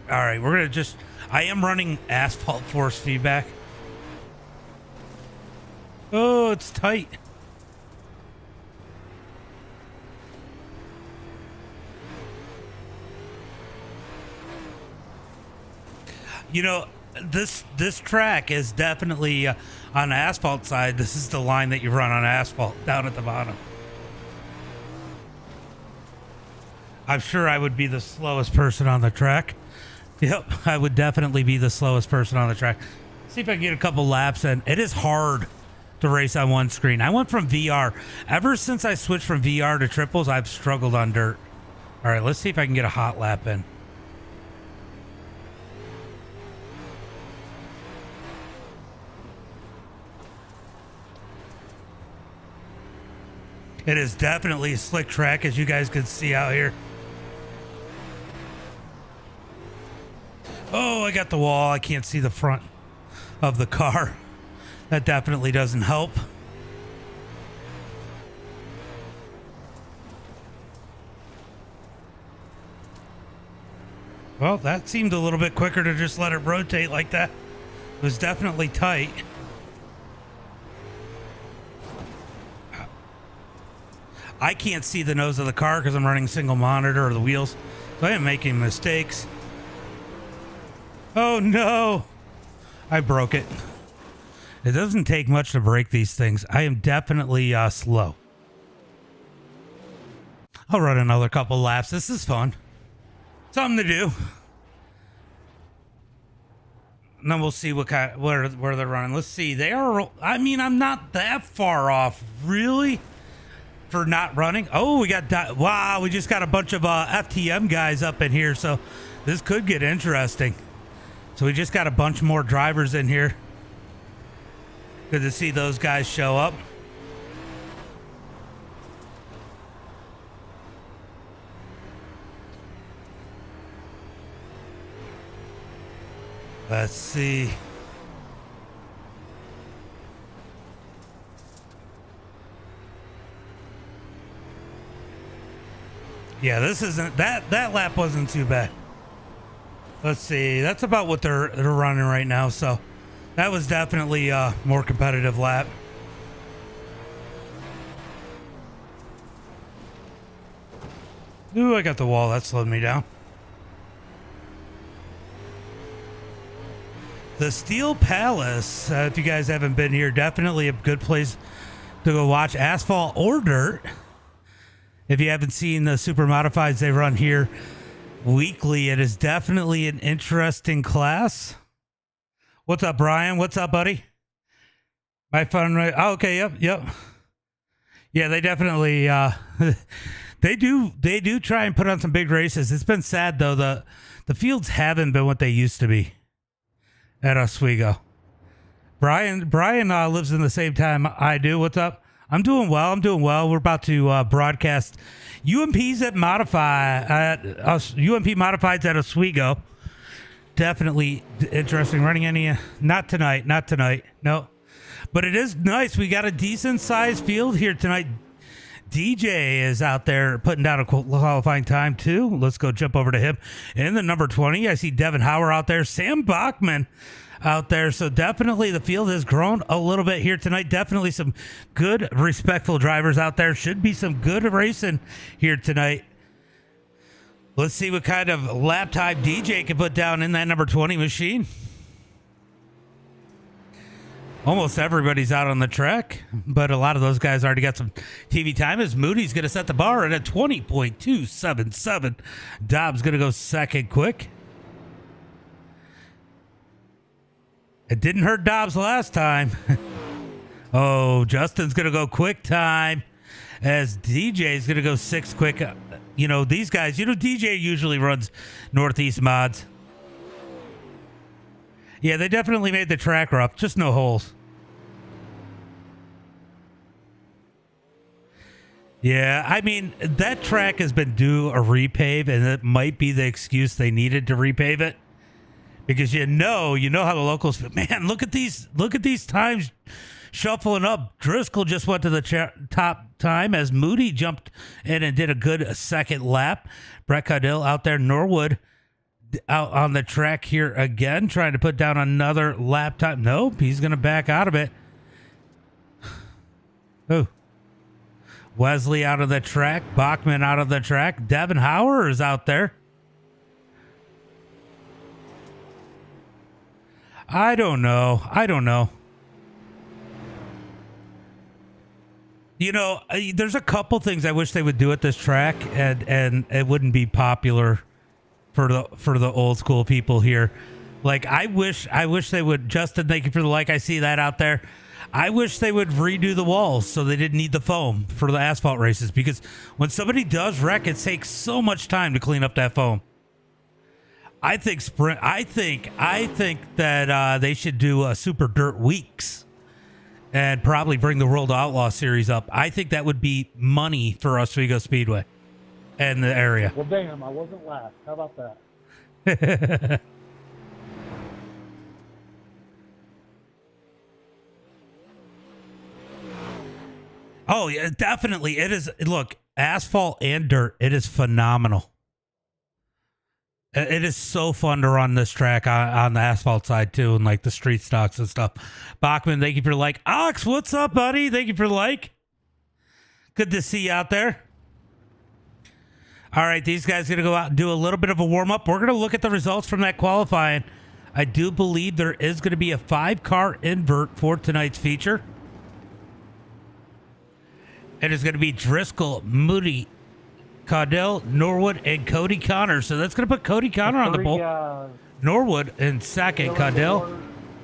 All right, we're going to just... I am running asphalt force feedback. Oh, it's tight. You know, this track is definitely on the asphalt side. This is the line that you run on asphalt down at the bottom. I'm sure I would be the slowest person on the track. Yep, I would definitely be the slowest person on the track. See if I can get a couple laps in. It is hard to race on one screen. I went from VR. Ever since I switched from VR to triples, I've struggled on dirt. All right, let's see if I can get a hot lap in. It is definitely a slick track, as you guys can see out here. Oh, I got the wall. I can't see the front of the car. That definitely doesn't help. Well, that seemed a little bit quicker to just let it rotate like that. It was definitely tight. I can't see the nose of the car because I'm running single monitor or the wheels. So I am making mistakes. Oh no! I broke it. It doesn't take much to break these things. I am definitely slow. I'll run another couple laps. This is fun. Something to do. And then we'll see what kind, where they're running. Let's see. They are. I mean, I'm not that far off, really, for not running. Oh, we got. Wow, we just got a bunch of FTM guys up in here, so this could get interesting. So we just got a bunch more drivers in here. Good to see those guys show up. Let's see. Yeah, this isn't that lap wasn't too bad. Let's see. That's about what they're running right now, so that was definitely a more competitive lap. Ooh, I got the wall. That slowed me down. The Steel Palace, if you guys haven't been here, definitely a good place to go watch asphalt or dirt. If you haven't seen the super modifieds they run here weekly, it is definitely an interesting class. What's up, Brian? What's up, buddy? My fun, right? Oh, okay, yep. Yeah, they definitely they do try and put on some big races. It's been sad though, the fields haven't been what they used to be at Oswego. Brian lives in the same time I do. What's up? I'm doing well. We're about to broadcast UMPs at UMP Modifieds at Oswego. Definitely interesting. Running any? Not tonight. No, but it is nice. We got a decent sized field here tonight. DJ is out there putting down a qualifying time too. Let's go jump over to him. In the number 20, I see Devin Hauer out there. Sam Bachman out there. So definitely the field has grown a little bit here tonight. Definitely some good, respectful drivers out there. Should be some good racing here tonight. Let's see what kind of lap time DJ can put down in that number 20 machine. Almost everybody's out on the track, but a lot of those guys already got some TV time as Moody's going to set the bar at a 20.277. Dobbs going to go second quick. It didn't hurt Dobbs last time. Oh, Justin's going to go quick time as DJ's going to go sixth quick. you know, these guys, you know, DJ usually runs Northeast mods. Yeah, they definitely made the track rough, just no holes. Yeah, I mean, that track has been due a repave, and it might be the excuse they needed to repave it. Because you know how the locals feel. Man, look at these times shuffling up. Driscoll just went to the top time as Moody jumped in and did a good second lap. Brett Caudill out there, Norwood out on the track here again, trying to put down another lap time. Nope, he's going to back out of it. Oh. Wesley out of the track. Bachman out of the track. Devin Hauer is out there. I don't know. You know, there's a couple things I wish they would do at this track, and it wouldn't be popular for the old school people here. Like, I wish they would. Justin, thank you for the like. I see that out there. I wish they would redo the walls so they didn't need the foam for the asphalt races, because when somebody does wreck, it takes so much time to clean up that foam. I think that they should do Super Dirt Weeks and probably bring the World Outlaw Series up. I think that would be money for Oswego Speedway and the area. Well, damn, I wasn't last. How about that? Oh, yeah, definitely. It is. Look, asphalt and dirt, it is phenomenal. It is so fun to run this track on the asphalt side, too, and like the street stocks and stuff. Bachman, thank you for the like. Ox, what's up, buddy? Thank you for the like. Good to see you out there. All right, these guys are going to go out and do a little bit of a warm-up. We're going to look at the results from that qualifying. I do believe there is going to be a 5-car invert for tonight's feature. It is going to be Driscoll, Moody, Caudill, Norwood, and Cody Connor. So that's going to put Cody Connor on the pole. Norwood in second, Caudill,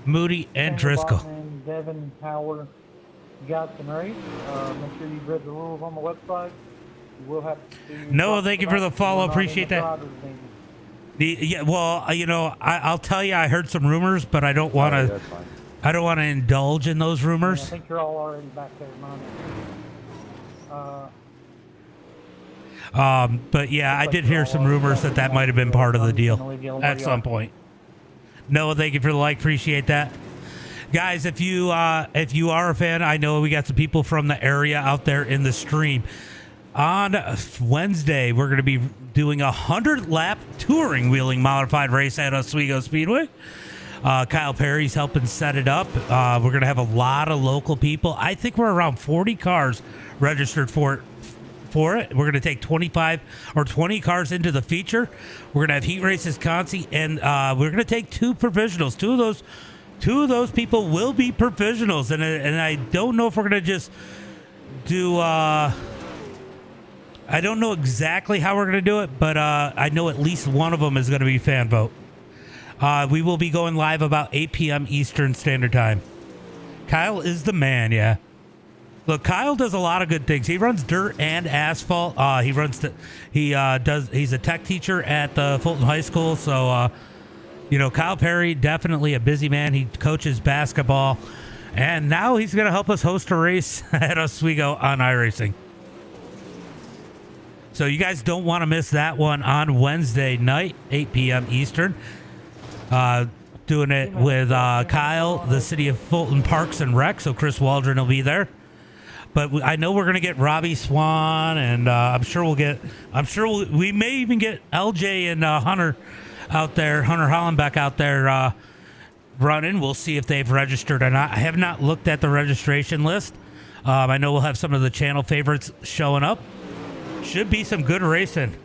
Moody, and Driscoll. And Devin Howard got some race. Make sure you've read the rules on the website. You will have to. Noah, thank you for the follow. Appreciate that. Yeah, well, you know, I'll tell you, I heard some rumors, but I don't want to. I don't want to indulge in those rumors. Yeah, I think you're all already back there, Mom. But yeah, I did hear some rumors that might have been part of the deal at some point. Noah, thank you for the like. Appreciate that. Guys, if you are a fan, I know we got some people from the area out there in the stream. On Wednesday, we're going to be doing a 100-lap touring wheeling modified race at Oswego Speedway. Kyle Perry's helping set it up. We're going to have a lot of local people. I think we're around 40 cars registered for it. We're going to take 25 or 20 cars into the feature. We're going to have heat races, Concy, and we're going to take 2 provisionals. Two of those people will be provisionals, and I don't know if we're going to just do. I don't know exactly how we're going to do it, but I know at least one of them is going to be fan vote. We will be going live about 8 p.m. Eastern Standard Time. Kyle is the man, yeah. Look, Kyle does a lot of good things. He runs dirt and asphalt. He's a tech teacher at the Fulton High School. So, Kyle Perry, definitely a busy man. He coaches basketball, and now he's going to help us host a race at Oswego on iRacing. So you guys don't want to miss that one on Wednesday night, 8 p.m. Eastern. Doing it with Kyle, the City of Fulton Parks and Rec. So Chris Waldron will be there. But I know we're going to get Robbie Swan, and we may even get LJ and Hunter out there, Hunter Hollenbeck out there running. We'll see if they've registered or not. I have not looked at the registration list. I know we'll have some of the channel favorites showing up. Should be some good racing.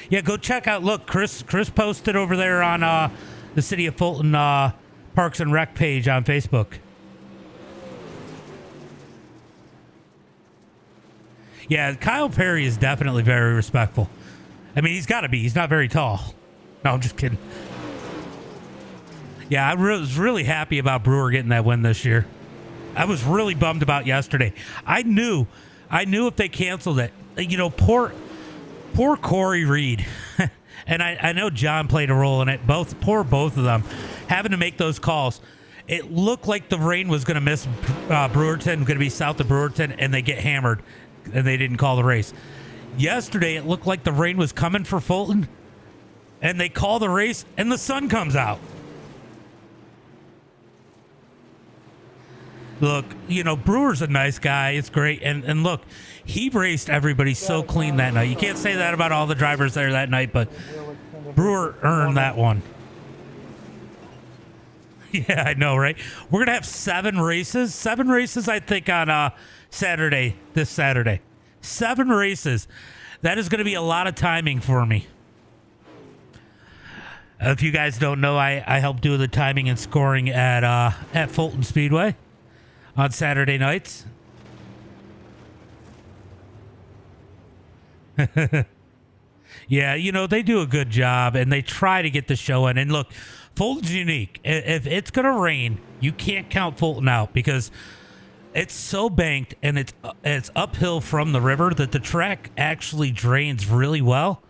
Yeah, go check out. Look, Chris posted over there on the City of Fulton Parks and Rec page on Facebook. Yeah, Kyle Perry is definitely very respectful. I mean, he's got to be. He's not very tall. No, I'm just kidding. Yeah, I was really happy about Brewer getting that win this year. I was really bummed about yesterday. I knew if they canceled it, poor Poor Corey Reed. And I know John played a role in it. Both of them having to make those calls. It looked like the rain was going to miss Brewerton, going to be south of Brewerton, and they get hammered, and they didn't call the race. Yesterday, it looked like the rain was coming for Fulton, and they call the race, and the sun comes out. Look, you know, Brewer's a nice guy. It's great. And look, he raced everybody so clean that night. You can't say that about all the drivers there that night, but Brewer earned that one. Yeah, I know, right? We're going to have 7 races. 7 races, I think, on Saturday, this Saturday. 7 races. That is going to be a lot of timing for me. If you guys don't know, I help do the timing and scoring at Fulton Speedway on Saturday nights. Yeah, you know, they do a good job, and they try to get the show in. And look, Fulton's unique. If it's going to rain, you can't count Fulton out because it's so banked and it's uphill from the river that the track actually drains really well.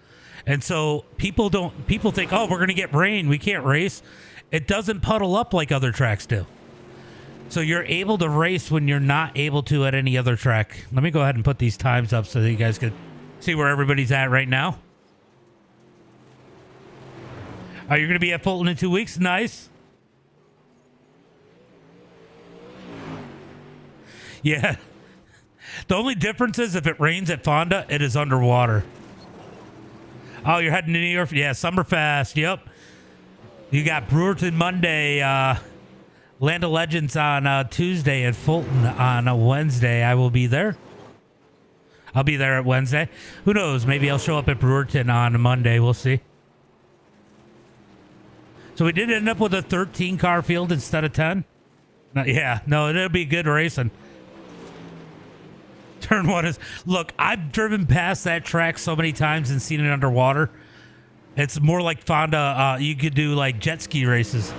And so people think, oh, we're going to get rain, we can't race. It doesn't puddle up like other tracks do. So you're able to race when you're not able to at any other track. Let me go ahead and put these times up so that you guys could see where everybody's at right now. Are you going to be at Fulton in 2 weeks? Nice. Yeah. The only difference is if it rains at Fonda, it is underwater. Oh, you're heading to New York? Yeah, Summerfest. Yep. You got Brewerton Monday, Land of Legends on Tuesday, and Fulton on a Wednesday. I will be there. I'll be there at Wednesday. Who knows? Maybe I'll show up at Brewerton on a Monday. We'll see. So we did end up with a 13-car field instead of 10. Yeah, no, it'll be good racing. Turn 1 is... Look, I've driven past that track so many times and seen it underwater. It's more like Fonda. You could do like jet ski races.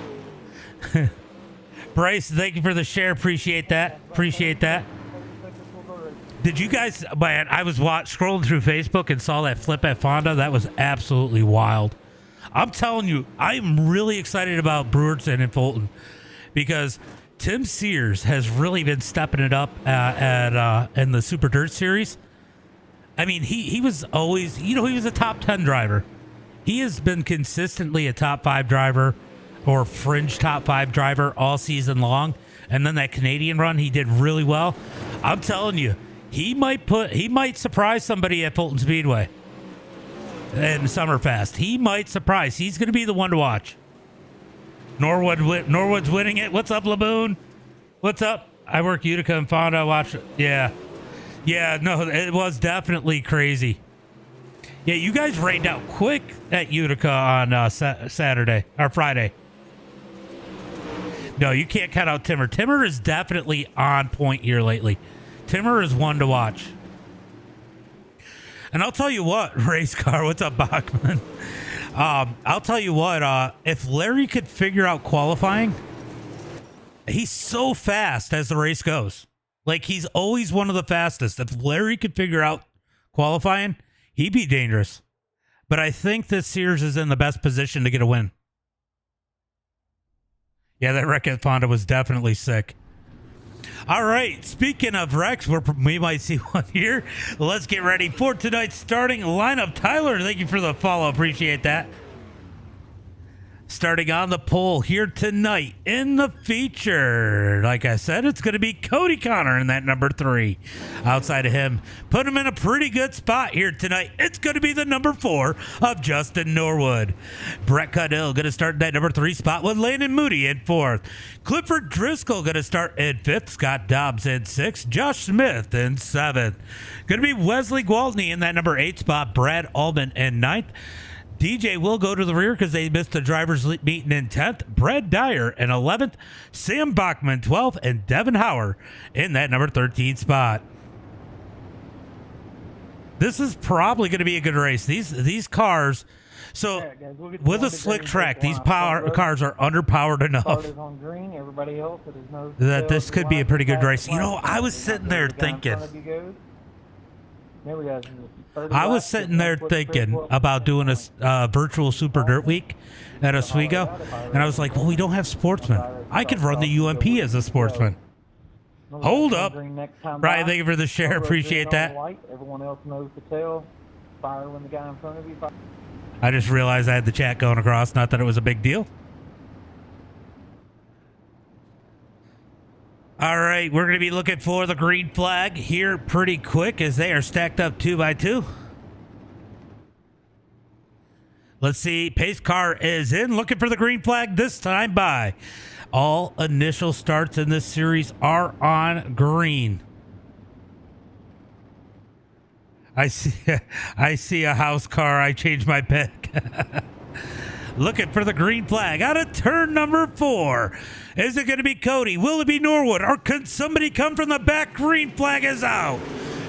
Bryce, thank you for the share. Appreciate that. Appreciate that. Did you guys... Man, I was scrolling through Facebook and saw that flip at Fonda. That was absolutely wild. I'm telling you, I'm really excited about Brewerton and Fulton because Tim Sears has really been stepping it up in the Super Dirt Series. I mean, he was always, you know, he was a top 10 driver. He has been consistently a top 5 driver or fringe top 5 driver all season long. And then that Canadian run, he did really well. I'm telling you, he might surprise somebody at Fulton Speedway. And Summerfest, he might surprise. He's going to be the one to watch. Norwood's winning it. What's up, Laboon? What's up? I work Utica and Fonda. Watch it. Yeah, no, it was definitely crazy. Yeah, you guys rained out quick at Utica on Saturday or Friday. No, you can't cut out Timmer. Timmer is definitely on point here lately. Timmer is one to watch. And I'll tell you what, race car, what's up, Bachman? I'll tell you what, if Larry could figure out qualifying, he's so fast as the race goes. Like, he's always one of the fastest. If Larry could figure out qualifying, he'd be dangerous. But I think that Sears is in the best position to get a win. Yeah, that wreck at Fonda was definitely sick. All right, speaking of wrecks, we might see one here. Let's get ready for tonight's starting lineup. Tyler, thank you for the follow. Appreciate that. Starting on the pole here tonight in the feature. Like I said, it's going to be Cody Connor in that number 3. Outside of him, put him in a pretty good spot here tonight. It's going to be the number 4 of Justin Norwood. Brett Caudill going to start in that number 3 spot with Landon Moody in 4th. Clifford Driscoll going to start in 5th. Scott Dobbs in 6th. Josh Smith in 7th. Going to be Wesley Gwaltney in that number 8 spot. Brad Allman in 9th. DJ will go to the rear because they missed the driver's meeting in 10th. Brad Dyer in 11th. Sam Bachman 12th. And Devin Hauer in that number 13 spot. This is probably going to be a good race. These cars, so Yeah, guys, we'll get with to a the slick green track, flag these line. cars are underpowered enough Start is on green. Everybody else, it is no. that this could be a pretty good flag race. You know, flag. I was sitting there The guy in front thinking, of you goes. Remember, guys, this is 30 I was laps, sitting there with the thinking critical about doing a point. virtual Super Dirt Week at Oswego, and I was like, well, we don't have sportsmen. I could run the UMP as a sportsman. Remember, Hold guys, up. green next time Brian, by. thank you for the share. Railroad Appreciate green on that. white. Everyone else knows to tell. Fire when the guy in front of you fires. I just realized I had the chat going across. Not that it was a big deal. All right, we're going to be looking for the green flag here pretty quick as they are stacked up 2 by 2. Let's see. Pace car is in, looking for the green flag this time by. All initial starts in this series are on green. I see a house car. I changed my pick. Looking for the green flag out of turn number 4. Is it going to be Cody? Will it be Norwood? Or could somebody come from the back? Green flag is out.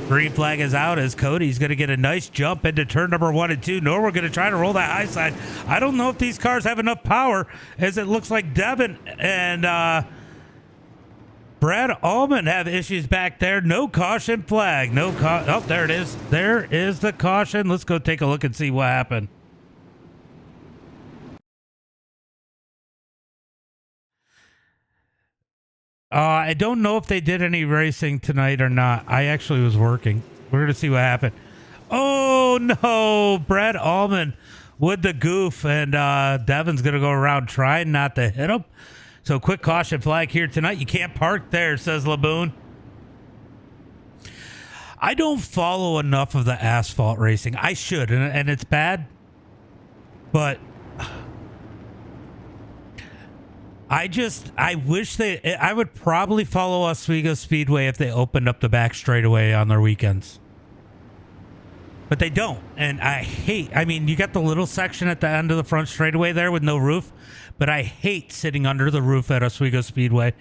Green flag is out as Cody's going to get a nice jump into turn number 1 and 2. Norwood going to try to roll that high side. I don't know if these cars have enough power, as it looks like Devin and Brad Allman have issues back there. No caution flag. Oh, there it is. There is the caution. Let's go take a look and see what happened. I don't know if they did any racing tonight or not. I actually was working. We're going to see what happened. Oh, no. Brad Allman with the goof, and Devin's going to go around trying not to hit him. So quick caution flag here tonight. You can't park there, says Laboon. I don't follow enough of the asphalt racing. I should, and it's bad. But I wish I would probably follow Oswego Speedway if they opened up the back straightaway on their weekends. But they don't. And I mean, you got the little section at the end of the front straightaway there with no roof, but I hate sitting under the roof at Oswego Speedway.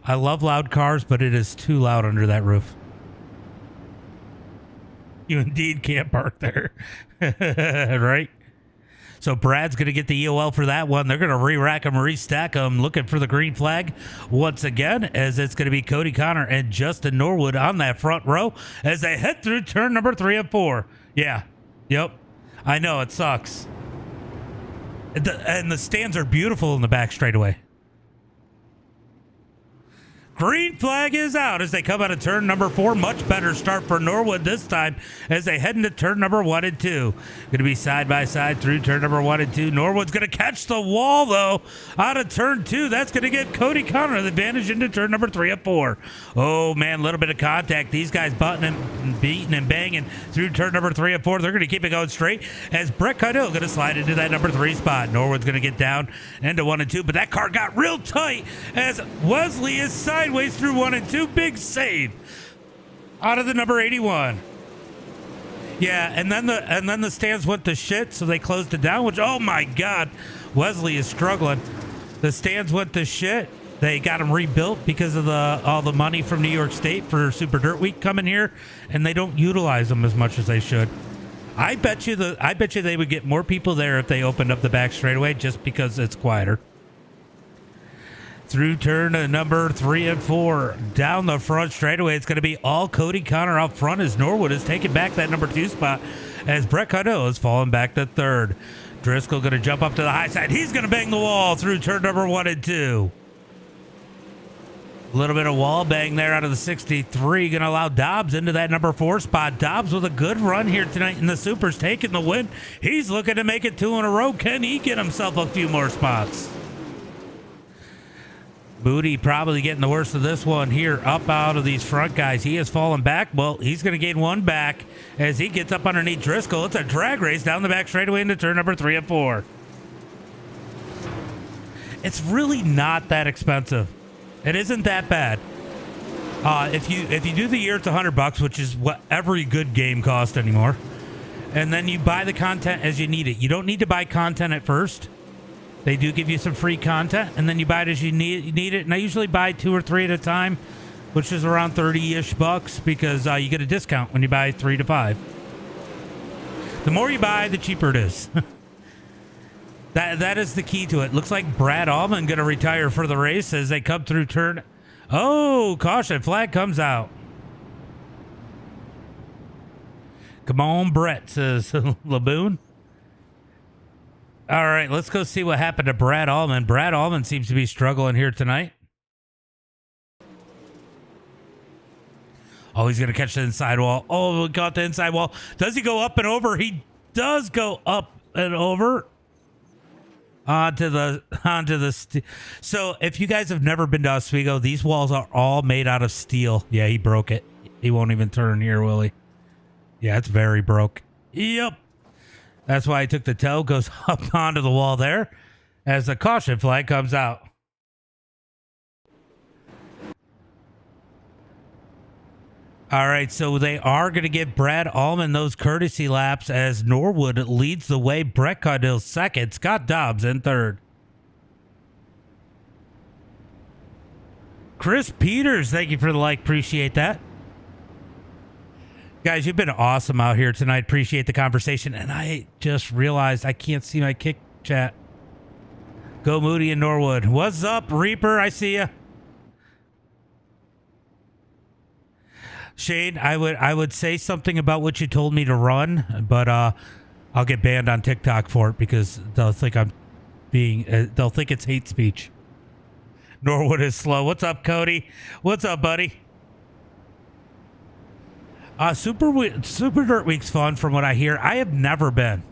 I love loud cars, but it is too loud under that roof. You indeed can't park there. Right? So Brad's going to get the EOL for that one. They're going to re-rack them, restack them, looking for the green flag once again, as it's going to be Cody Connor and Justin Norwood on that front row as they head through turn number 3 and 4. Yeah. Yep. I know, it sucks. And the stands are beautiful in the back straightaway. Green flag is out as they come out of turn number 4. Much better start for Norwood this time as they head into turn number 1 and 2. Going to be side by side through turn number 1 and 2. Norwood's going to catch the wall, though, out of turn 2. That's going to get Cody Connor the advantage into turn number 3 and 4. Oh, man, a little bit of contact. These guys butting and beating and banging through turn number 3 and 4. They're going to keep it going straight as Brett Cuddill going to slide into that number 3 spot. Norwood's going to get down into 1 and 2, but that car got real tight as Wesley is sideways through 1 and 2. Big save out of the number 81. Yeah, and then the stands went to shit, so they closed it down, which, oh my God, Wesley is struggling. The stands went to shit. They got them rebuilt because of all the money from New York State for Super Dirt Week coming here, and they don't utilize them as much as they should. I bet you they would get more people there if they opened up the back straightaway just because it's quieter. Through turn number 3 and 4. Down the front straightaway, it's going to be all Cody Connor up front as Norwood is taking back that number 2 spot as Brett Cuddill is falling back to 3rd. Driscoll going to jump up to the high side. He's going to bang the wall through turn number 1 and 2. A little bit of wall bang there out of the 63. Going to allow Dobbs into that number 4 spot. Dobbs with a good run here tonight in the Supers, taking the win. He's looking to make it 2 in a row. Can he get himself a few more spots? Booty probably getting the worst of this one here up out of these front guys. He has fallen back. Well, he's going to gain 1 back as he gets up underneath Driscoll. It's a drag race down the back straightaway into turn number 3 and 4. It's really not that expensive. It isn't that bad. If you do the year, it's $100, which is what every good game costs anymore. And then you buy the content as you need it. You don't need to buy content at first. They do give you some free content, and then you buy it as you need it. And I usually buy 2 or 3 at a time, which is around 30-ish bucks because you get a discount when you buy 3 to 5. The more you buy, the cheaper it is. That is the key to it. Looks like Brad Allman going to retire for the race as they come through turn. Oh, caution flag comes out. Come on, Brett, says Laboon. All right, let's go see what happened to Brad Allman. Brad Allman seems to be struggling here tonight. Oh, he's going to catch the inside wall. Oh, we got the inside wall. Does he go up and over? He does go up and over. Onto the so if you guys have never been to Oswego, these walls are all made out of steel. Yeah, he broke it. He won't even turn here, will he? Yeah, it's very broke. Yep. That's why he took the toe, goes up onto the wall there as the caution flag comes out. All right, so they are going to give Brad Allman those courtesy laps as Norwood leads the way. Brett Caudill second, Scott Dobbs in third. Chris Peters, thank you for the like. Appreciate that. Guys, you've been awesome out here tonight. Appreciate the conversation. And I just realized I can't see my kick chat. Go Moody and Norwood. What's up, Reaper? I see ya. Shane, I would say something about what you told me to run, but I'll get banned on TikTok for it because they'll think I'm being they'll think it's hate speech. Norwood is slow. What's up, Cody? What's up, buddy? Super Dirt Week's fun from what I hear. I have never been.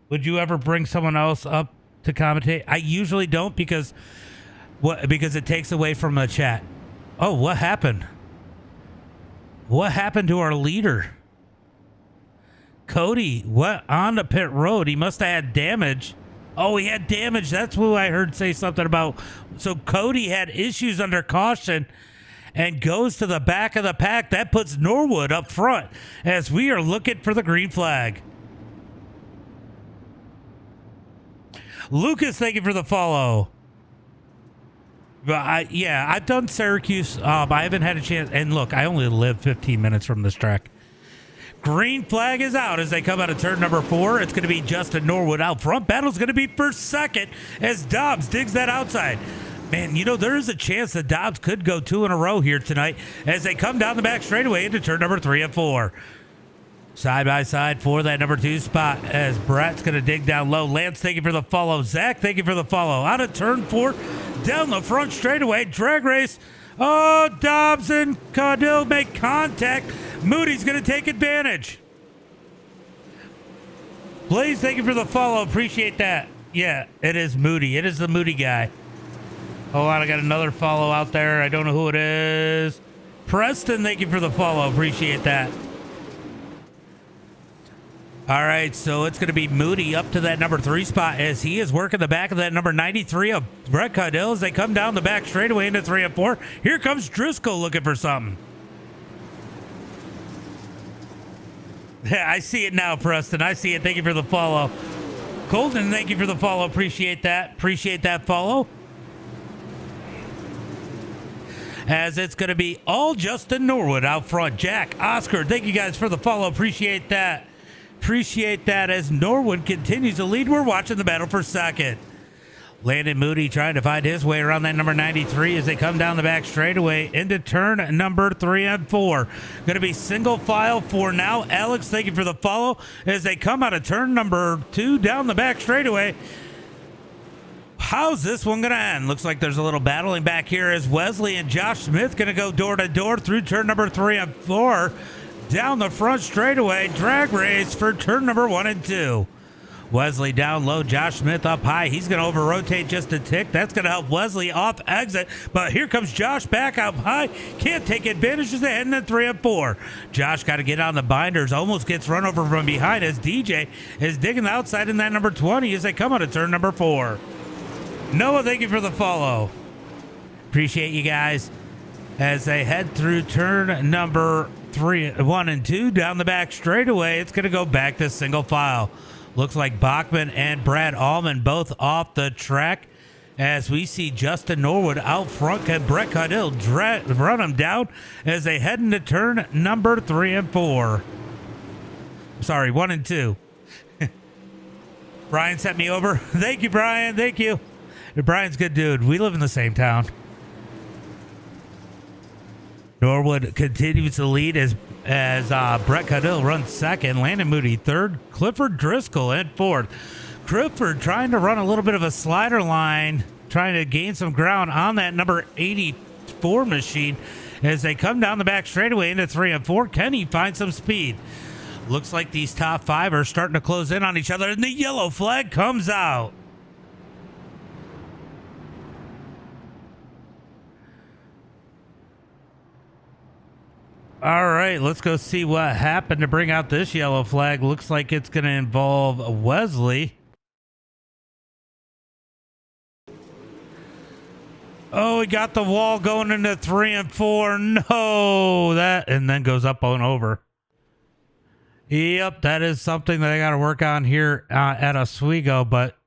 Would you ever bring someone else up to commentate? I usually don't because it takes away from the chat. Oh, what happened? What happened to our leader? Cody, what on the pit road? He must have had damage. Oh, he had damage. That's who I heard say something about. So Cody had issues under caution and goes to the back of the pack. That puts Norwood up front as we are looking for the green flag. Lucas, thank you for the follow. But I've done Syracuse. I haven't had a chance. And look, I only live 15 minutes from this track. Green flag is out as they come out of turn number 4. It's going to be Justin Norwood out front. Battle's going to be for second as Dobbs digs that outside. Man, you know, there is a chance that Dobbs could go 2 in a row here tonight as they come down the back straightaway into turn number 3 and 4. Side by side for that number 2 spot as Brett's going to dig down low. Lance, thank you for the follow. Zach, thank you for the follow. Out of turn 4, down the front straightaway. Drag race. Oh, Dobbs and Caudill make contact. Moody's going to take advantage. Blaze, thank you for the follow. Appreciate that. Yeah, it is Moody. It is the Moody guy. Hold on, I got another follow out there. I don't know who it is. Preston, thank you for the follow. Appreciate that. All right, so it's going to be Moody up to that number 3 spot as he is working the back of that number 93 of Brett Caudill as they come down the back straightaway into 3 and 4. Here comes Driscoll looking for something. Yeah, I see it now, Preston. I see it. Thank you for the follow. Colton, thank you for the follow. Appreciate that. Appreciate that follow. As it's going to be all Justin Norwood out front. Jack, Oscar, thank you guys for the follow. Appreciate that. Appreciate that as Norwood continues to lead. We're watching the battle for second. Landon Moody trying to find his way around that number 93 as they come down the back straightaway into turn number 3 and 4. Going to be single file for now. Alex, thank you for the follow as they come out of turn number 2 down the back straightaway. How's this one going to end? Looks like there's a little battling back here as Wesley and Josh Smith going to go door to door through turn number 3 and 4. Down the front straightaway, drag race for turn number 1 and 2. Wesley down low, Josh Smith up high. He's going to over-rotate just a tick. That's going to help Wesley off exit. But here comes Josh back up high. Can't take advantage as they head into 3 and 4. Josh got to get on the binders. Almost gets run over from behind as DJ is digging the outside in that number 20 as they come out of turn number 4. Noah, thank you for the follow. Appreciate you guys as they head through turn number 1 and 2 down the back straightaway. It's going to go back to single file. Looks like Bachman and Brad Allman both off the track as we see Justin Norwood out front. Can Brett Caudill run him down as they head into turn number 3 and 4. Sorry, 1 and 2. Brian sent me over. Thank you, Brian. Thank you. Brian's a good dude. We live in the same town. Norwood continues to lead as Brett Caudill runs second, Landon Moody third, Clifford Driscoll in fourth. Clifford trying to run a little bit of a slider line, trying to gain some ground on that number 84 machine as they come down the back straightaway into 3 and 4. Can he find some speed? Looks like these top five are starting to close in on each other, and the yellow flag comes out. All right, let's go see what happened to bring out this yellow flag. Looks like it's going to involve Wesley. Oh, he got the wall going into 3 and 4. No, that, and then goes up and over. Yep, that is something that I got to work on here at Oswego, but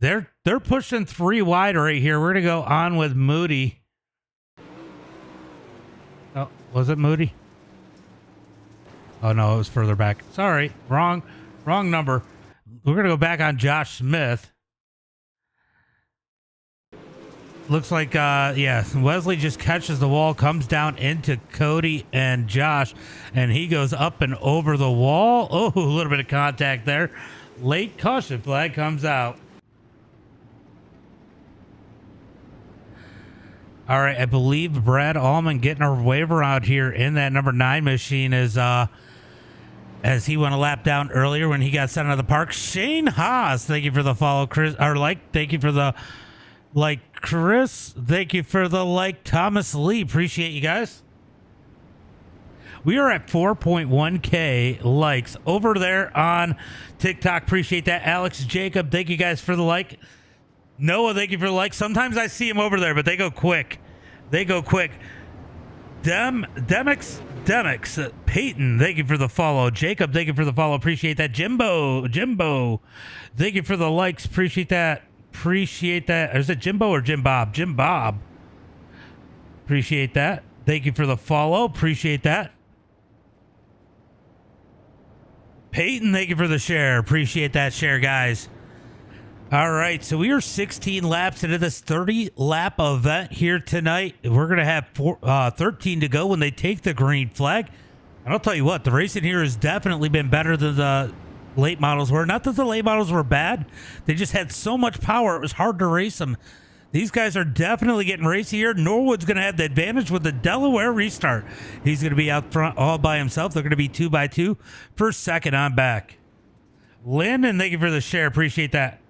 they're pushing 3 wide right here. We're going to go on with Moody. Oh, was it Moody? Oh, no, it was further back. Sorry, wrong number. We're going to go back on Josh Smith. Looks like, yeah, Wesley just catches the wall, comes down into Cody and Josh, and he goes up and over the wall. Oh, a little bit of contact there. Late caution flag comes out. All right, I believe Brad Allman getting a waiver out here in that number 9 machine is as he went a lap down earlier when he got sent out of the park. Shane Haas, thank you for the follow, Chris. Or thank you for the Chris. Thank you for the Thomas Lee. Appreciate you guys. We are at 4.1K likes over there on TikTok. Appreciate that. Alex Jacob, thank you guys for the like. Noah, thank you for the like. Sometimes I see them over there, but they go quick. Demix, Peyton, thank you for the follow. Jacob, thank you for the follow. Appreciate that. Jimbo, thank you for the likes. Appreciate that. Is it Jimbo or Jim Bob? Jim Bob. Appreciate that. Thank you for the follow. Appreciate that. Peyton, thank you for the share. Appreciate that share, guys. All right, so we are 16 laps into this 30-lap event here tonight. We're going to have 13 to go when they take the green flag. And I'll tell you what, the racing here has definitely been better than the late models were. Not that the late models were bad. They just had so much power, it was hard to race them. These guys are definitely getting racy here. Norwood's going to have the advantage with the Delaware restart. He's going to be out front all by himself. They're going to be 2x2 for second on back. Landon, thank you for the share. Appreciate that.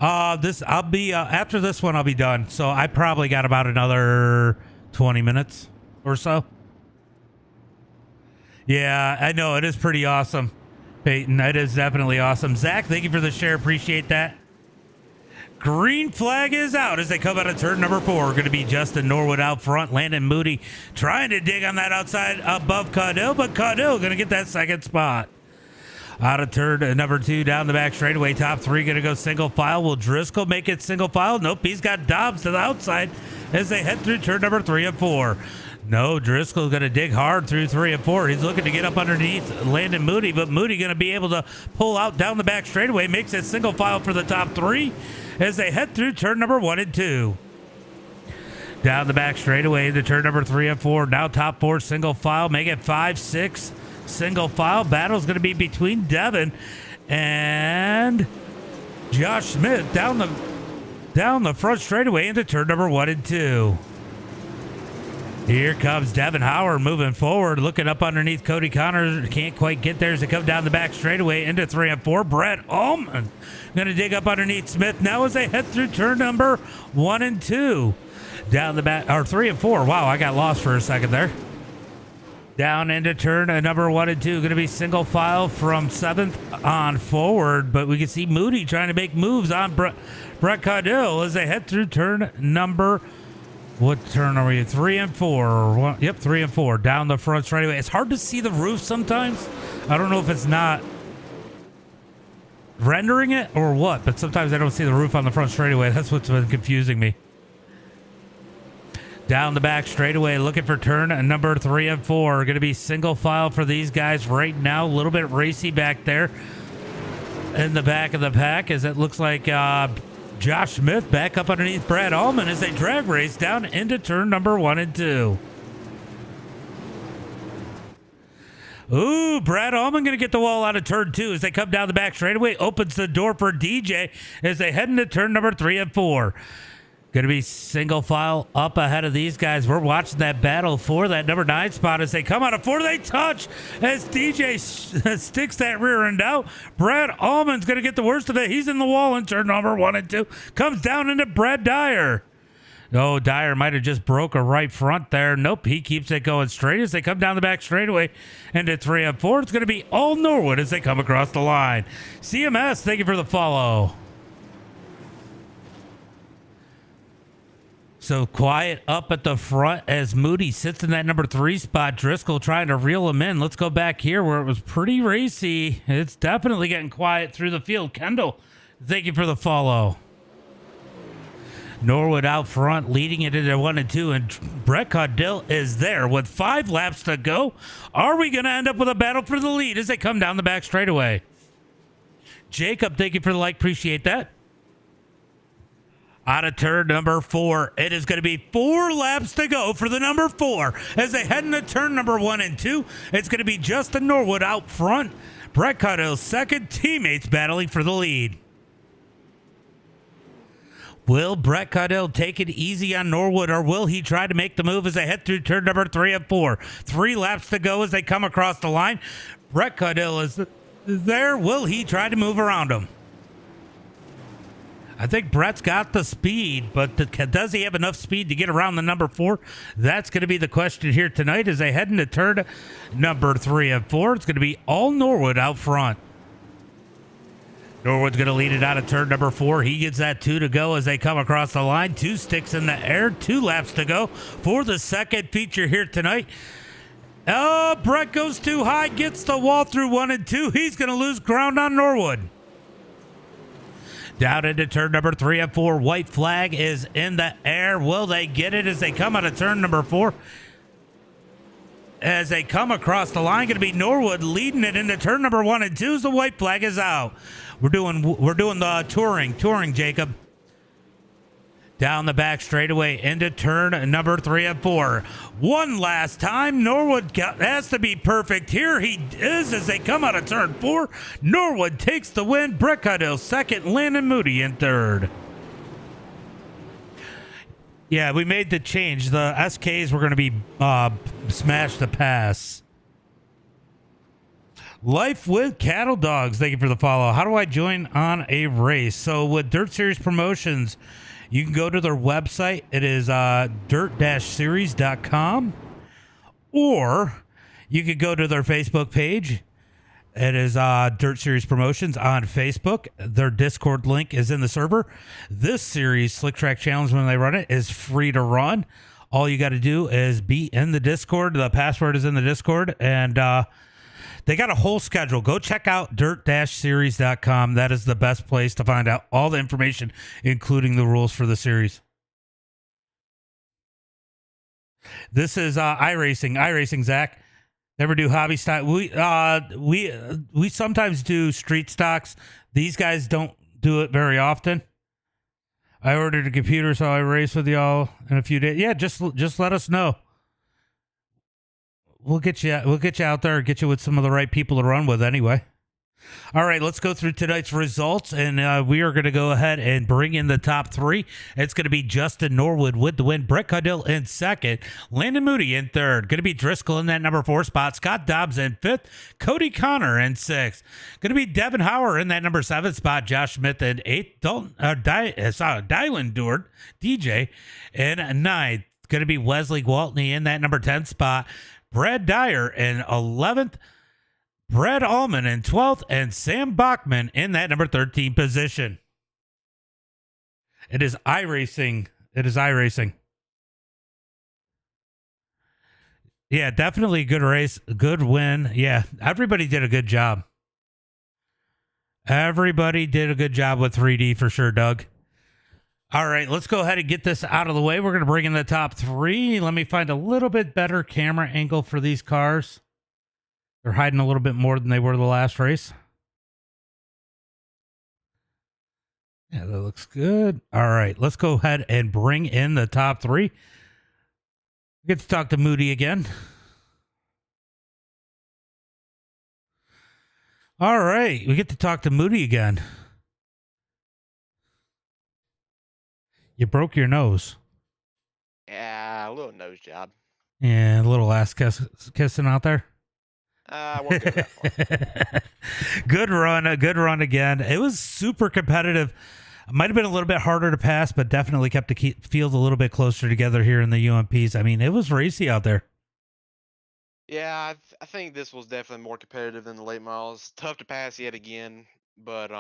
I'll be after this one I'll be done. So I probably got about another 20 minutes or so. Yeah, I know it is pretty awesome, Peyton. It is definitely awesome. Zach, thank you for the share. Appreciate that. Green flag is out as they come out of turn number 4. Going to be Justin Norwood out front. Landon Moody trying to dig on that outside above Caudill, but Caudill going to get that second spot. Out of turn number 2, down the back straightaway. Top 3 going to go single file. Will Driscoll make it single file? Nope, he's got Dobbs to the outside as they head through turn number 3 and 4. No, Driscoll's going to dig hard through 3 and 4. He's looking to get up underneath Landon Moody, but Moody going to be able to pull out down the back straightaway. Makes it single file for the top 3 as they head through turn number 1 and 2. Down the back straightaway into turn number 3 and 4. Now top 4 single file. Make it 5, 6. Single file. Battle's going to be between Devin and Josh Smith down the front straightaway into turn number 1 and 2. Here comes Devin Howard moving forward, looking up underneath Cody Connor. Can't quite get there as they come down the back straightaway into 3 and 4. Brett Allman going to dig up underneath Smith now as they head through turn number 1 and 2. Down the back, or 3 and 4. Wow, I got lost for a second there. Down into turn number 1 and 2. Going to be single file from 7th on forward. But we can see Moody trying to make moves on Brett Caudill as they head through turn number... What turn are we at? 3 and 4. Yep, 3 and 4. Down the front straightaway. It's hard to see the roof sometimes. I don't know if it's not rendering it or what. But sometimes I don't see the roof on the front straightaway. That's what's been confusing me. Down the back straightaway, looking for turn number 3 and 4. Going to be single file for these guys right now. A little bit racy back there in the back of the pack as it looks like Josh Smith back up underneath Brad Allman as they drag race down into turn number 1 and 2. Ooh, Brad Allman going to get the wall out of turn 2 as they come down the back straightaway. Opens the door for DJ as they head into turn number 3 and 4. Going to be single file up ahead of these guys. We're watching that battle for that number 9 spot as they come out of 4. They touch as DJ sticks that rear end out. Brad Allman's going to get the worst of it. He's in the wall in turn number 1 and 2. Comes down into Brad Dyer. Oh, Dyer might have just broke a right front there. Nope, he keeps it going straight as they come down the back straightaway into 3 and 4. It's going to be all Norwood as they come across the line. CMS, thank you for the follow. So quiet up at the front as Moody sits in that number 3 spot. Driscoll trying to reel him in. Let's go back here where it was pretty racy. It's definitely getting quiet through the field. Kendall, thank you for the follow. Norwood out front, leading it into 1 and 2, and Brett Caudill is there with 5 laps to go. Are we going to end up with a battle for the lead as they come down the back straightaway? Jacob, thank you for the like. Appreciate that. Out of turn number 4, it is going to be 4 laps to go for the number 4 as they head into turn number 1 and 2. It's going to be Justin Norwood out front. Brett Caudill's second, teammates battling for the lead. Will Brett Caudill take it easy on Norwood, or will he try to make the move as they head through turn number 3 and 4? 3 laps to go as they come across the line. Brett Caudill is there. Will he try to move around him? I think Brett's got the speed, but does he have enough speed to get around the number 4? That's going to be the question here tonight as they head into turn number 3 and 4. It's going to be all Norwood out front. Norwood's going to lead it out of turn number 4. He gets that 2 to go as they come across the line. 2 sticks in the air. 2 laps to go for the second feature here tonight. Oh, Brett goes too high, gets the wall through 1 and 2. He's going to lose ground on Norwood. Down into turn number 3 and 4. White flag is in the air. Will they get it as they come out of turn number 4? As they come across the line, going to be Norwood leading it into turn number 1 and 2 as the white flag is out. We're doing the touring, Jacob. Down the back straightaway into turn number 3 and 4. One last time, Norwood has to be perfect. Here he is as they come out of turn 4. Norwood takes the win. Brett Caudill second, Landon Moody in third. Yeah, we made the change. The SKs were going to be smash the pass. Life with Cattle Dogs, thank you for the follow. How do I join on a race? So with Dirt Series Promotions, you can go to their website. It is dirt-series.com. Or you could go to their Facebook page. It is Dirt Series Promotions on Facebook. Their Discord link is in the server. This series, Slick Track Challenge, when they run it, is free to run. All you got to do is be in the Discord. The password is in the Discord. And they got a whole schedule. Go check out dirt-series.com. That is the best place to find out all the information, including the rules for the series. This is iRacing, Zach. Never do hobby stock. We sometimes do street stocks. These guys don't do it very often. I ordered a computer, so I race with y'all in a few days. Yeah, just let us know. We'll get you out there, get you with some of the right people to run with anyway. All right, let's go through tonight's results, and we are going to go ahead and bring in the top 3. It's going to be Justin Norwood with the win, Brett Caudill in second, Landon Moody in third, going to be Driscoll in that number 4 spot, Scott Dobbs in 5th, Cody Connor in 6th, going to be Devin Hauer in that number 7 spot, Josh Smith in 8th, Dylan Dord, DJ in 9th, going to be Wesley Gwaltney in that number 10 spot, Brad Dyer in 11th, Brad Allman in 12th, and Sam Bachman in that number 13 position. It is iRacing. Yeah, definitely a good race. Good win. Yeah, everybody did a good job. Everybody did a good job with 3D for sure, Doug. All right, let's go ahead and get this out of the way. We're going to bring in the top 3. Let me find a little bit better camera angle for these cars. They're hiding a little bit more than they were the last race. Yeah, that looks good. All right, let's go ahead and bring in the top 3. Get to talk to Moody again. All right, we get to talk to Moody again. You broke your nose. Yeah, a little nose job. And a little ass kissing out there. I won't go that far. Good run, a good run again. It was super competitive. Might have been a little bit harder to pass, but definitely kept the field a little bit closer together here in the UMPs. I mean, it was racy out there. Yeah, I think this was definitely more competitive than the late models. Tough to pass yet again, but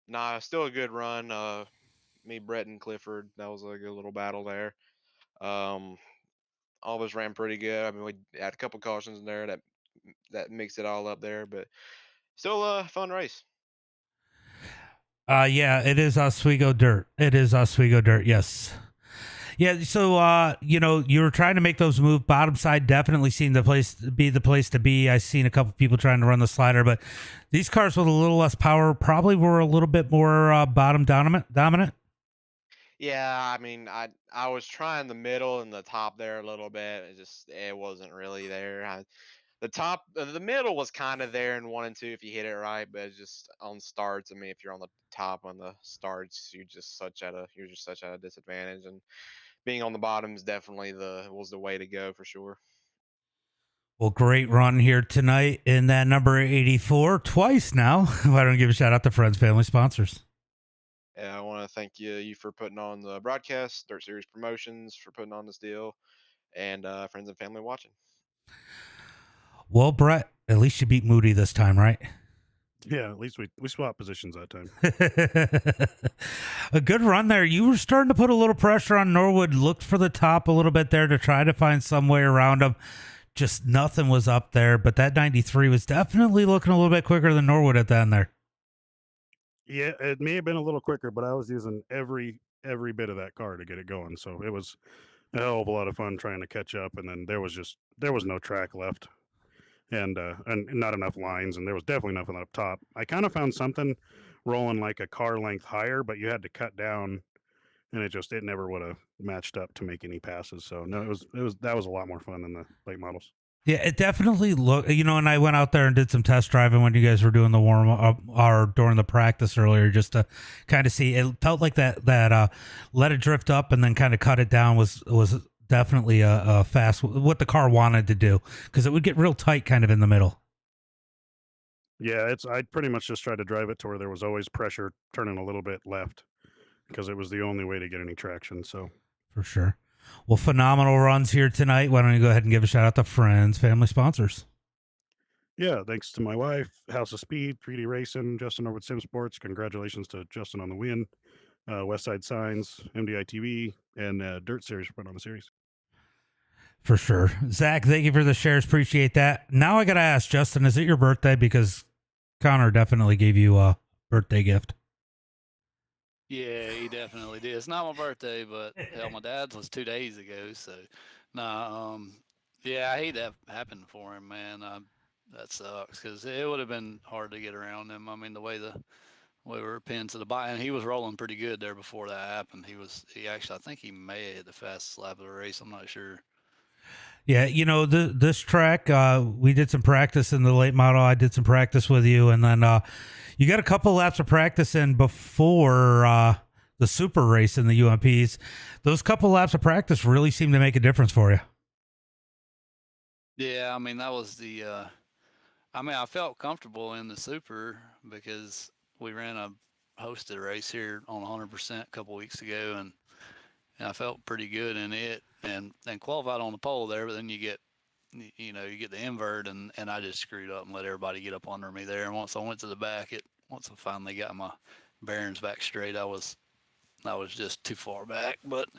nah, still a good run. Me, Brett, and Clifford, that was a good little battle there. All of us ran pretty good. I mean, we had a couple cautions in there that mixed it all up there, but still a fun race. Yeah, it is Oswego Dirt. It is Oswego Dirt, yes. Yeah, so you were trying to make those move. Bottom side definitely seemed the place to be. I've seen a couple people trying to run the slider, but these cars with a little less power probably were a little bit more bottom dominant. Yeah, I mean, I was trying the middle and the top there a little bit. It wasn't really there. The middle was kind of there in 1 and 2 if you hit it right, but it's just on starts. I mean, if you're on the top on the starts, you're just such at a disadvantage, and being on the bottoms definitely was the way to go for sure. Well, great run here tonight in that number 84 twice now. Why don't I give a shout out to friends, family, sponsors? Yeah, I want to thank you for putting on the broadcast, Dirt Series Promotions for putting on this deal, and friends and family watching. Well, Brett, at least you beat Moody this time, right? Yeah, at least we swapped positions that time. A good run there. You were starting to put a little pressure on Norwood, looked for the top a little bit there to try to find some way around him. Just nothing was up there, but that 93 was definitely looking a little bit quicker than Norwood at the end there. Yeah, it may have been a little quicker, but I was using every bit of that car to get it going. So it was a hell of a lot of fun trying to catch up, and then there was no track left, and not enough lines, and there was definitely nothing up top. I kind of found something rolling like a car length higher, but you had to cut down, and it never would have matched up to make any passes. So no, that was a lot more fun than the late models. Yeah, it definitely looked, and I went out there and did some test driving when you guys were doing the warm up or during the practice earlier, just to kind of see. It felt like that let it drift up and then kind of cut it down was definitely a fast, what the car wanted to do, because it would get real tight kind of in the middle. Yeah, I pretty much just tried to drive it to where there was always pressure turning a little bit left, because it was the only way to get any traction. So for sure. Well, phenomenal runs here tonight. Why don't you go ahead and give a shout out to friends, family, sponsors? yeah, thanks to my wife, House of Speed, 3D Racing, Justin over at Sim Sports. Congratulations to Justin on the win. Westside Signs, MDiTV, and Dirt Series for putting on the series. For sure. Zach, thank you for the shares. Appreciate that. Now I got to ask, Justin, is it your birthday? Because Connor definitely gave you a birthday gift. Yeah, he definitely did. It's not my birthday, but hell, my dad's was 2 days ago. So, nah, yeah, I hate that happened for him, man. That sucks because it would have been hard to get around him. I mean, the way we were pinned to the bike, and he was rolling pretty good there before that happened. He actually, I think he may have hit the fastest lap of the race. I'm not sure. Yeah, this track, we did some practice in the late model. I did some practice with you, and then you got a couple laps of practice in before the super race in the UMPs. Those couple laps of practice really seemed to make a difference for you. Yeah, I mean, that was I felt comfortable in the super because we ran a hosted race here on 100% a couple weeks ago, and I felt pretty good in it, and qualified on the pole there. But then you get the invert, and I just screwed up and let everybody get up under me there. And once I went to the back, once I finally got my bearings back straight, I was just too far back. But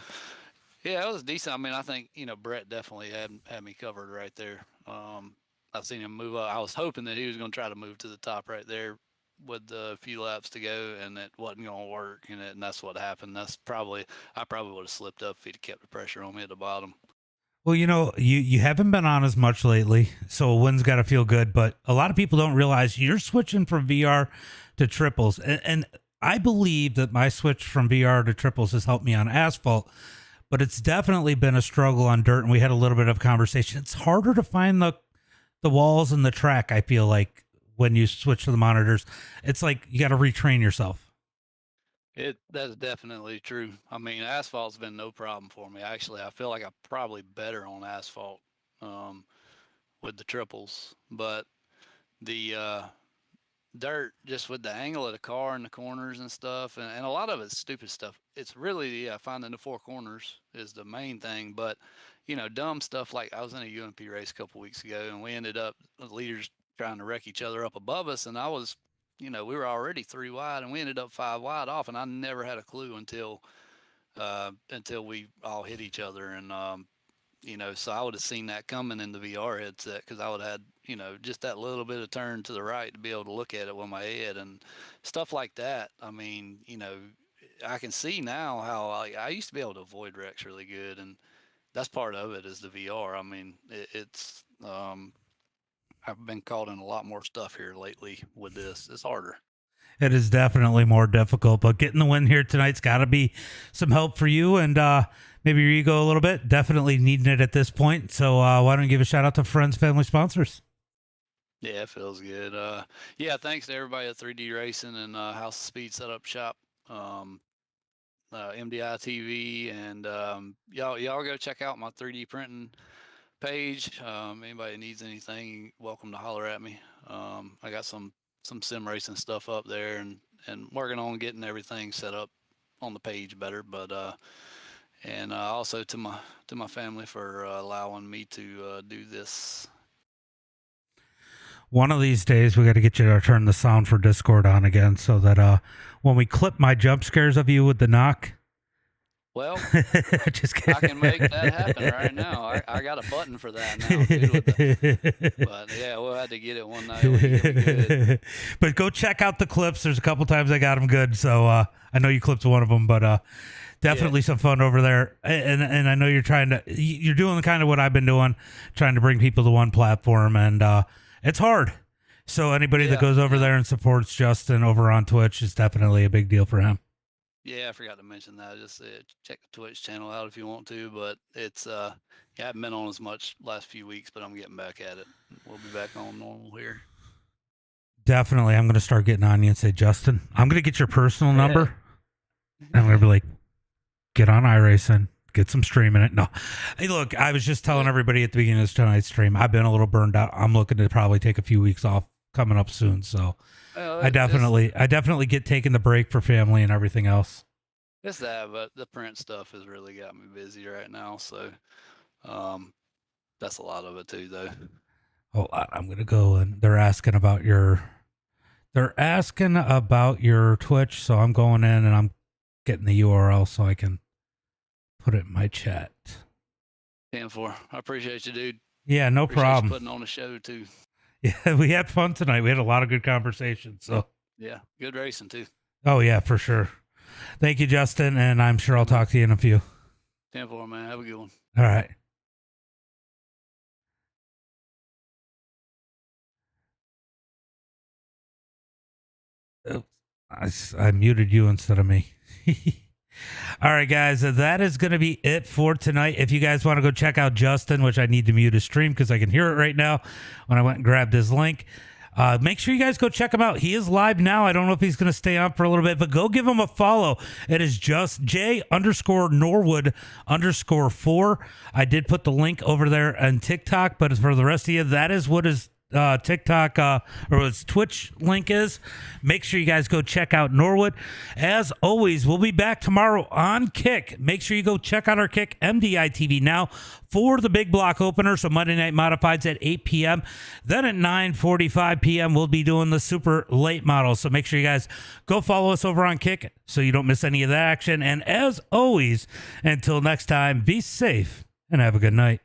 yeah, it was decent. I mean, I think Brett definitely had me covered right there. I've seen him move up. I was hoping that he was going to try to move to the top right there with a few laps to go, and it wasn't going to work, and that's what happened. I probably would have slipped up if he'd kept the pressure on me at the bottom. Well, you haven't been on as much lately, so a win's got to feel good, but a lot of people don't realize you're switching from VR to triples, and I believe that my switch from VR to triples has helped me on asphalt, but it's definitely been a struggle on dirt, and we had a little bit of conversation. It's harder to find the walls and the track, I feel like, when you switch to the monitors. It's like you got to retrain yourself. That's definitely true. I mean, asphalt's been no problem for me. Actually, I feel like I'm probably better on asphalt with the triples, but the dirt, just with the angle of the car and the corners and stuff, and a lot of it's stupid stuff. It's really finding the four corners is the main thing. But dumb stuff like I was in a UMP race a couple weeks ago, and we ended up the leaders trying to wreck each other up above us, and I was, we were already 3 wide, and we ended up 5 wide off, and I never had a clue until we all hit each other, and so I would have seen that coming in the VR headset, because I would have had, just that little bit of turn to the right to be able to look at it with my head and stuff like that. I mean, I can see now how I used to be able to avoid wrecks really good, and that's part of it is the VR. I mean, it's I've been caught in a lot more stuff here lately with this. It's harder. It is definitely more difficult, but getting the win here tonight's got to be some help for you, and maybe your ego a little bit. Definitely needing it at this point. So why don't you give a shout out to friends, family, sponsors? Yeah, it feels good. Yeah, thanks to everybody at 3D Racing and House of Speed Setup Shop, MDiTV, and y'all go check out my 3D printing page. Anybody needs anything, welcome to holler at me. I got some sim racing stuff up there, and working on getting everything set up on the page better. But and also to my family for allowing me to do this. One of these days, we got to get you to turn the sound for Discord on again, so that when we clip my jump scares of you with the knock. Well, just kidding. I can make that happen right now. I got a button for that now. Too, but yeah, we'll have to get it one night. Good. But go check out the clips. There's a couple times I got them good, so I know you clipped one of them, but definitely some fun over there. And I know you're doing kind of what I've been doing, trying to bring people to one platform, and it's hard. So anybody that goes over there and supports Justin over on Twitch is definitely a big deal for him. Yeah, I forgot to mention that. Just check the Twitch channel out if you want to, but it's I haven't been on as much last few weeks, but I'm getting back at it. We'll be back on normal here. Definitely. I'm going to start getting on you and say, Justin, I'm going to get your personal number, and I'm going to be like, get on iRacing, get some streaming it. No. Hey, look, I was just telling everybody at the beginning of tonight's stream, I've been a little burned out. I'm looking to probably take a few weeks off coming up soon, so I definitely get taking the break for family and everything else. It's that, but the print stuff has really got me busy right now, so that's a lot of it too, though. Oh, I'm gonna go, and they're asking about your Twitch, so I'm going in and I'm getting the URL so I can put it in my chat. 10-4. I appreciate you, dude. Yeah, no problem. Putting on a show too. Yeah, we had fun tonight. We had a lot of good conversations. So yeah, good racing too. Oh yeah, for sure. Thank you, Justin, and I'm sure I'll talk to you in a few. 10-4, man. Have a good one. All right. Oops, I muted you instead of me. All right, guys, that is going to be it for tonight. If you guys want to go check out Justin, which I need to mute his stream because I can hear it right now when I went and grabbed his link, make sure you guys go check him out. He is live now. I don't know if he's going to stay on for a little bit, but go give him a follow. It is just J_Norwood_4. I did put the link over there on TikTok, but for the rest of you, that is what is TikTok or his Twitch link is. Make sure you guys go check out Norwood. As always, we'll be back tomorrow on Kick. Make sure you go check out our Kick MDiTV now for the big block opener. So Monday Night Modifieds at 8 p.m. Then at 9:45 p.m. we'll be doing the super late model. So make sure you guys go follow us over on Kick so you don't miss any of that action. And as always, until next time, be safe and have a good night.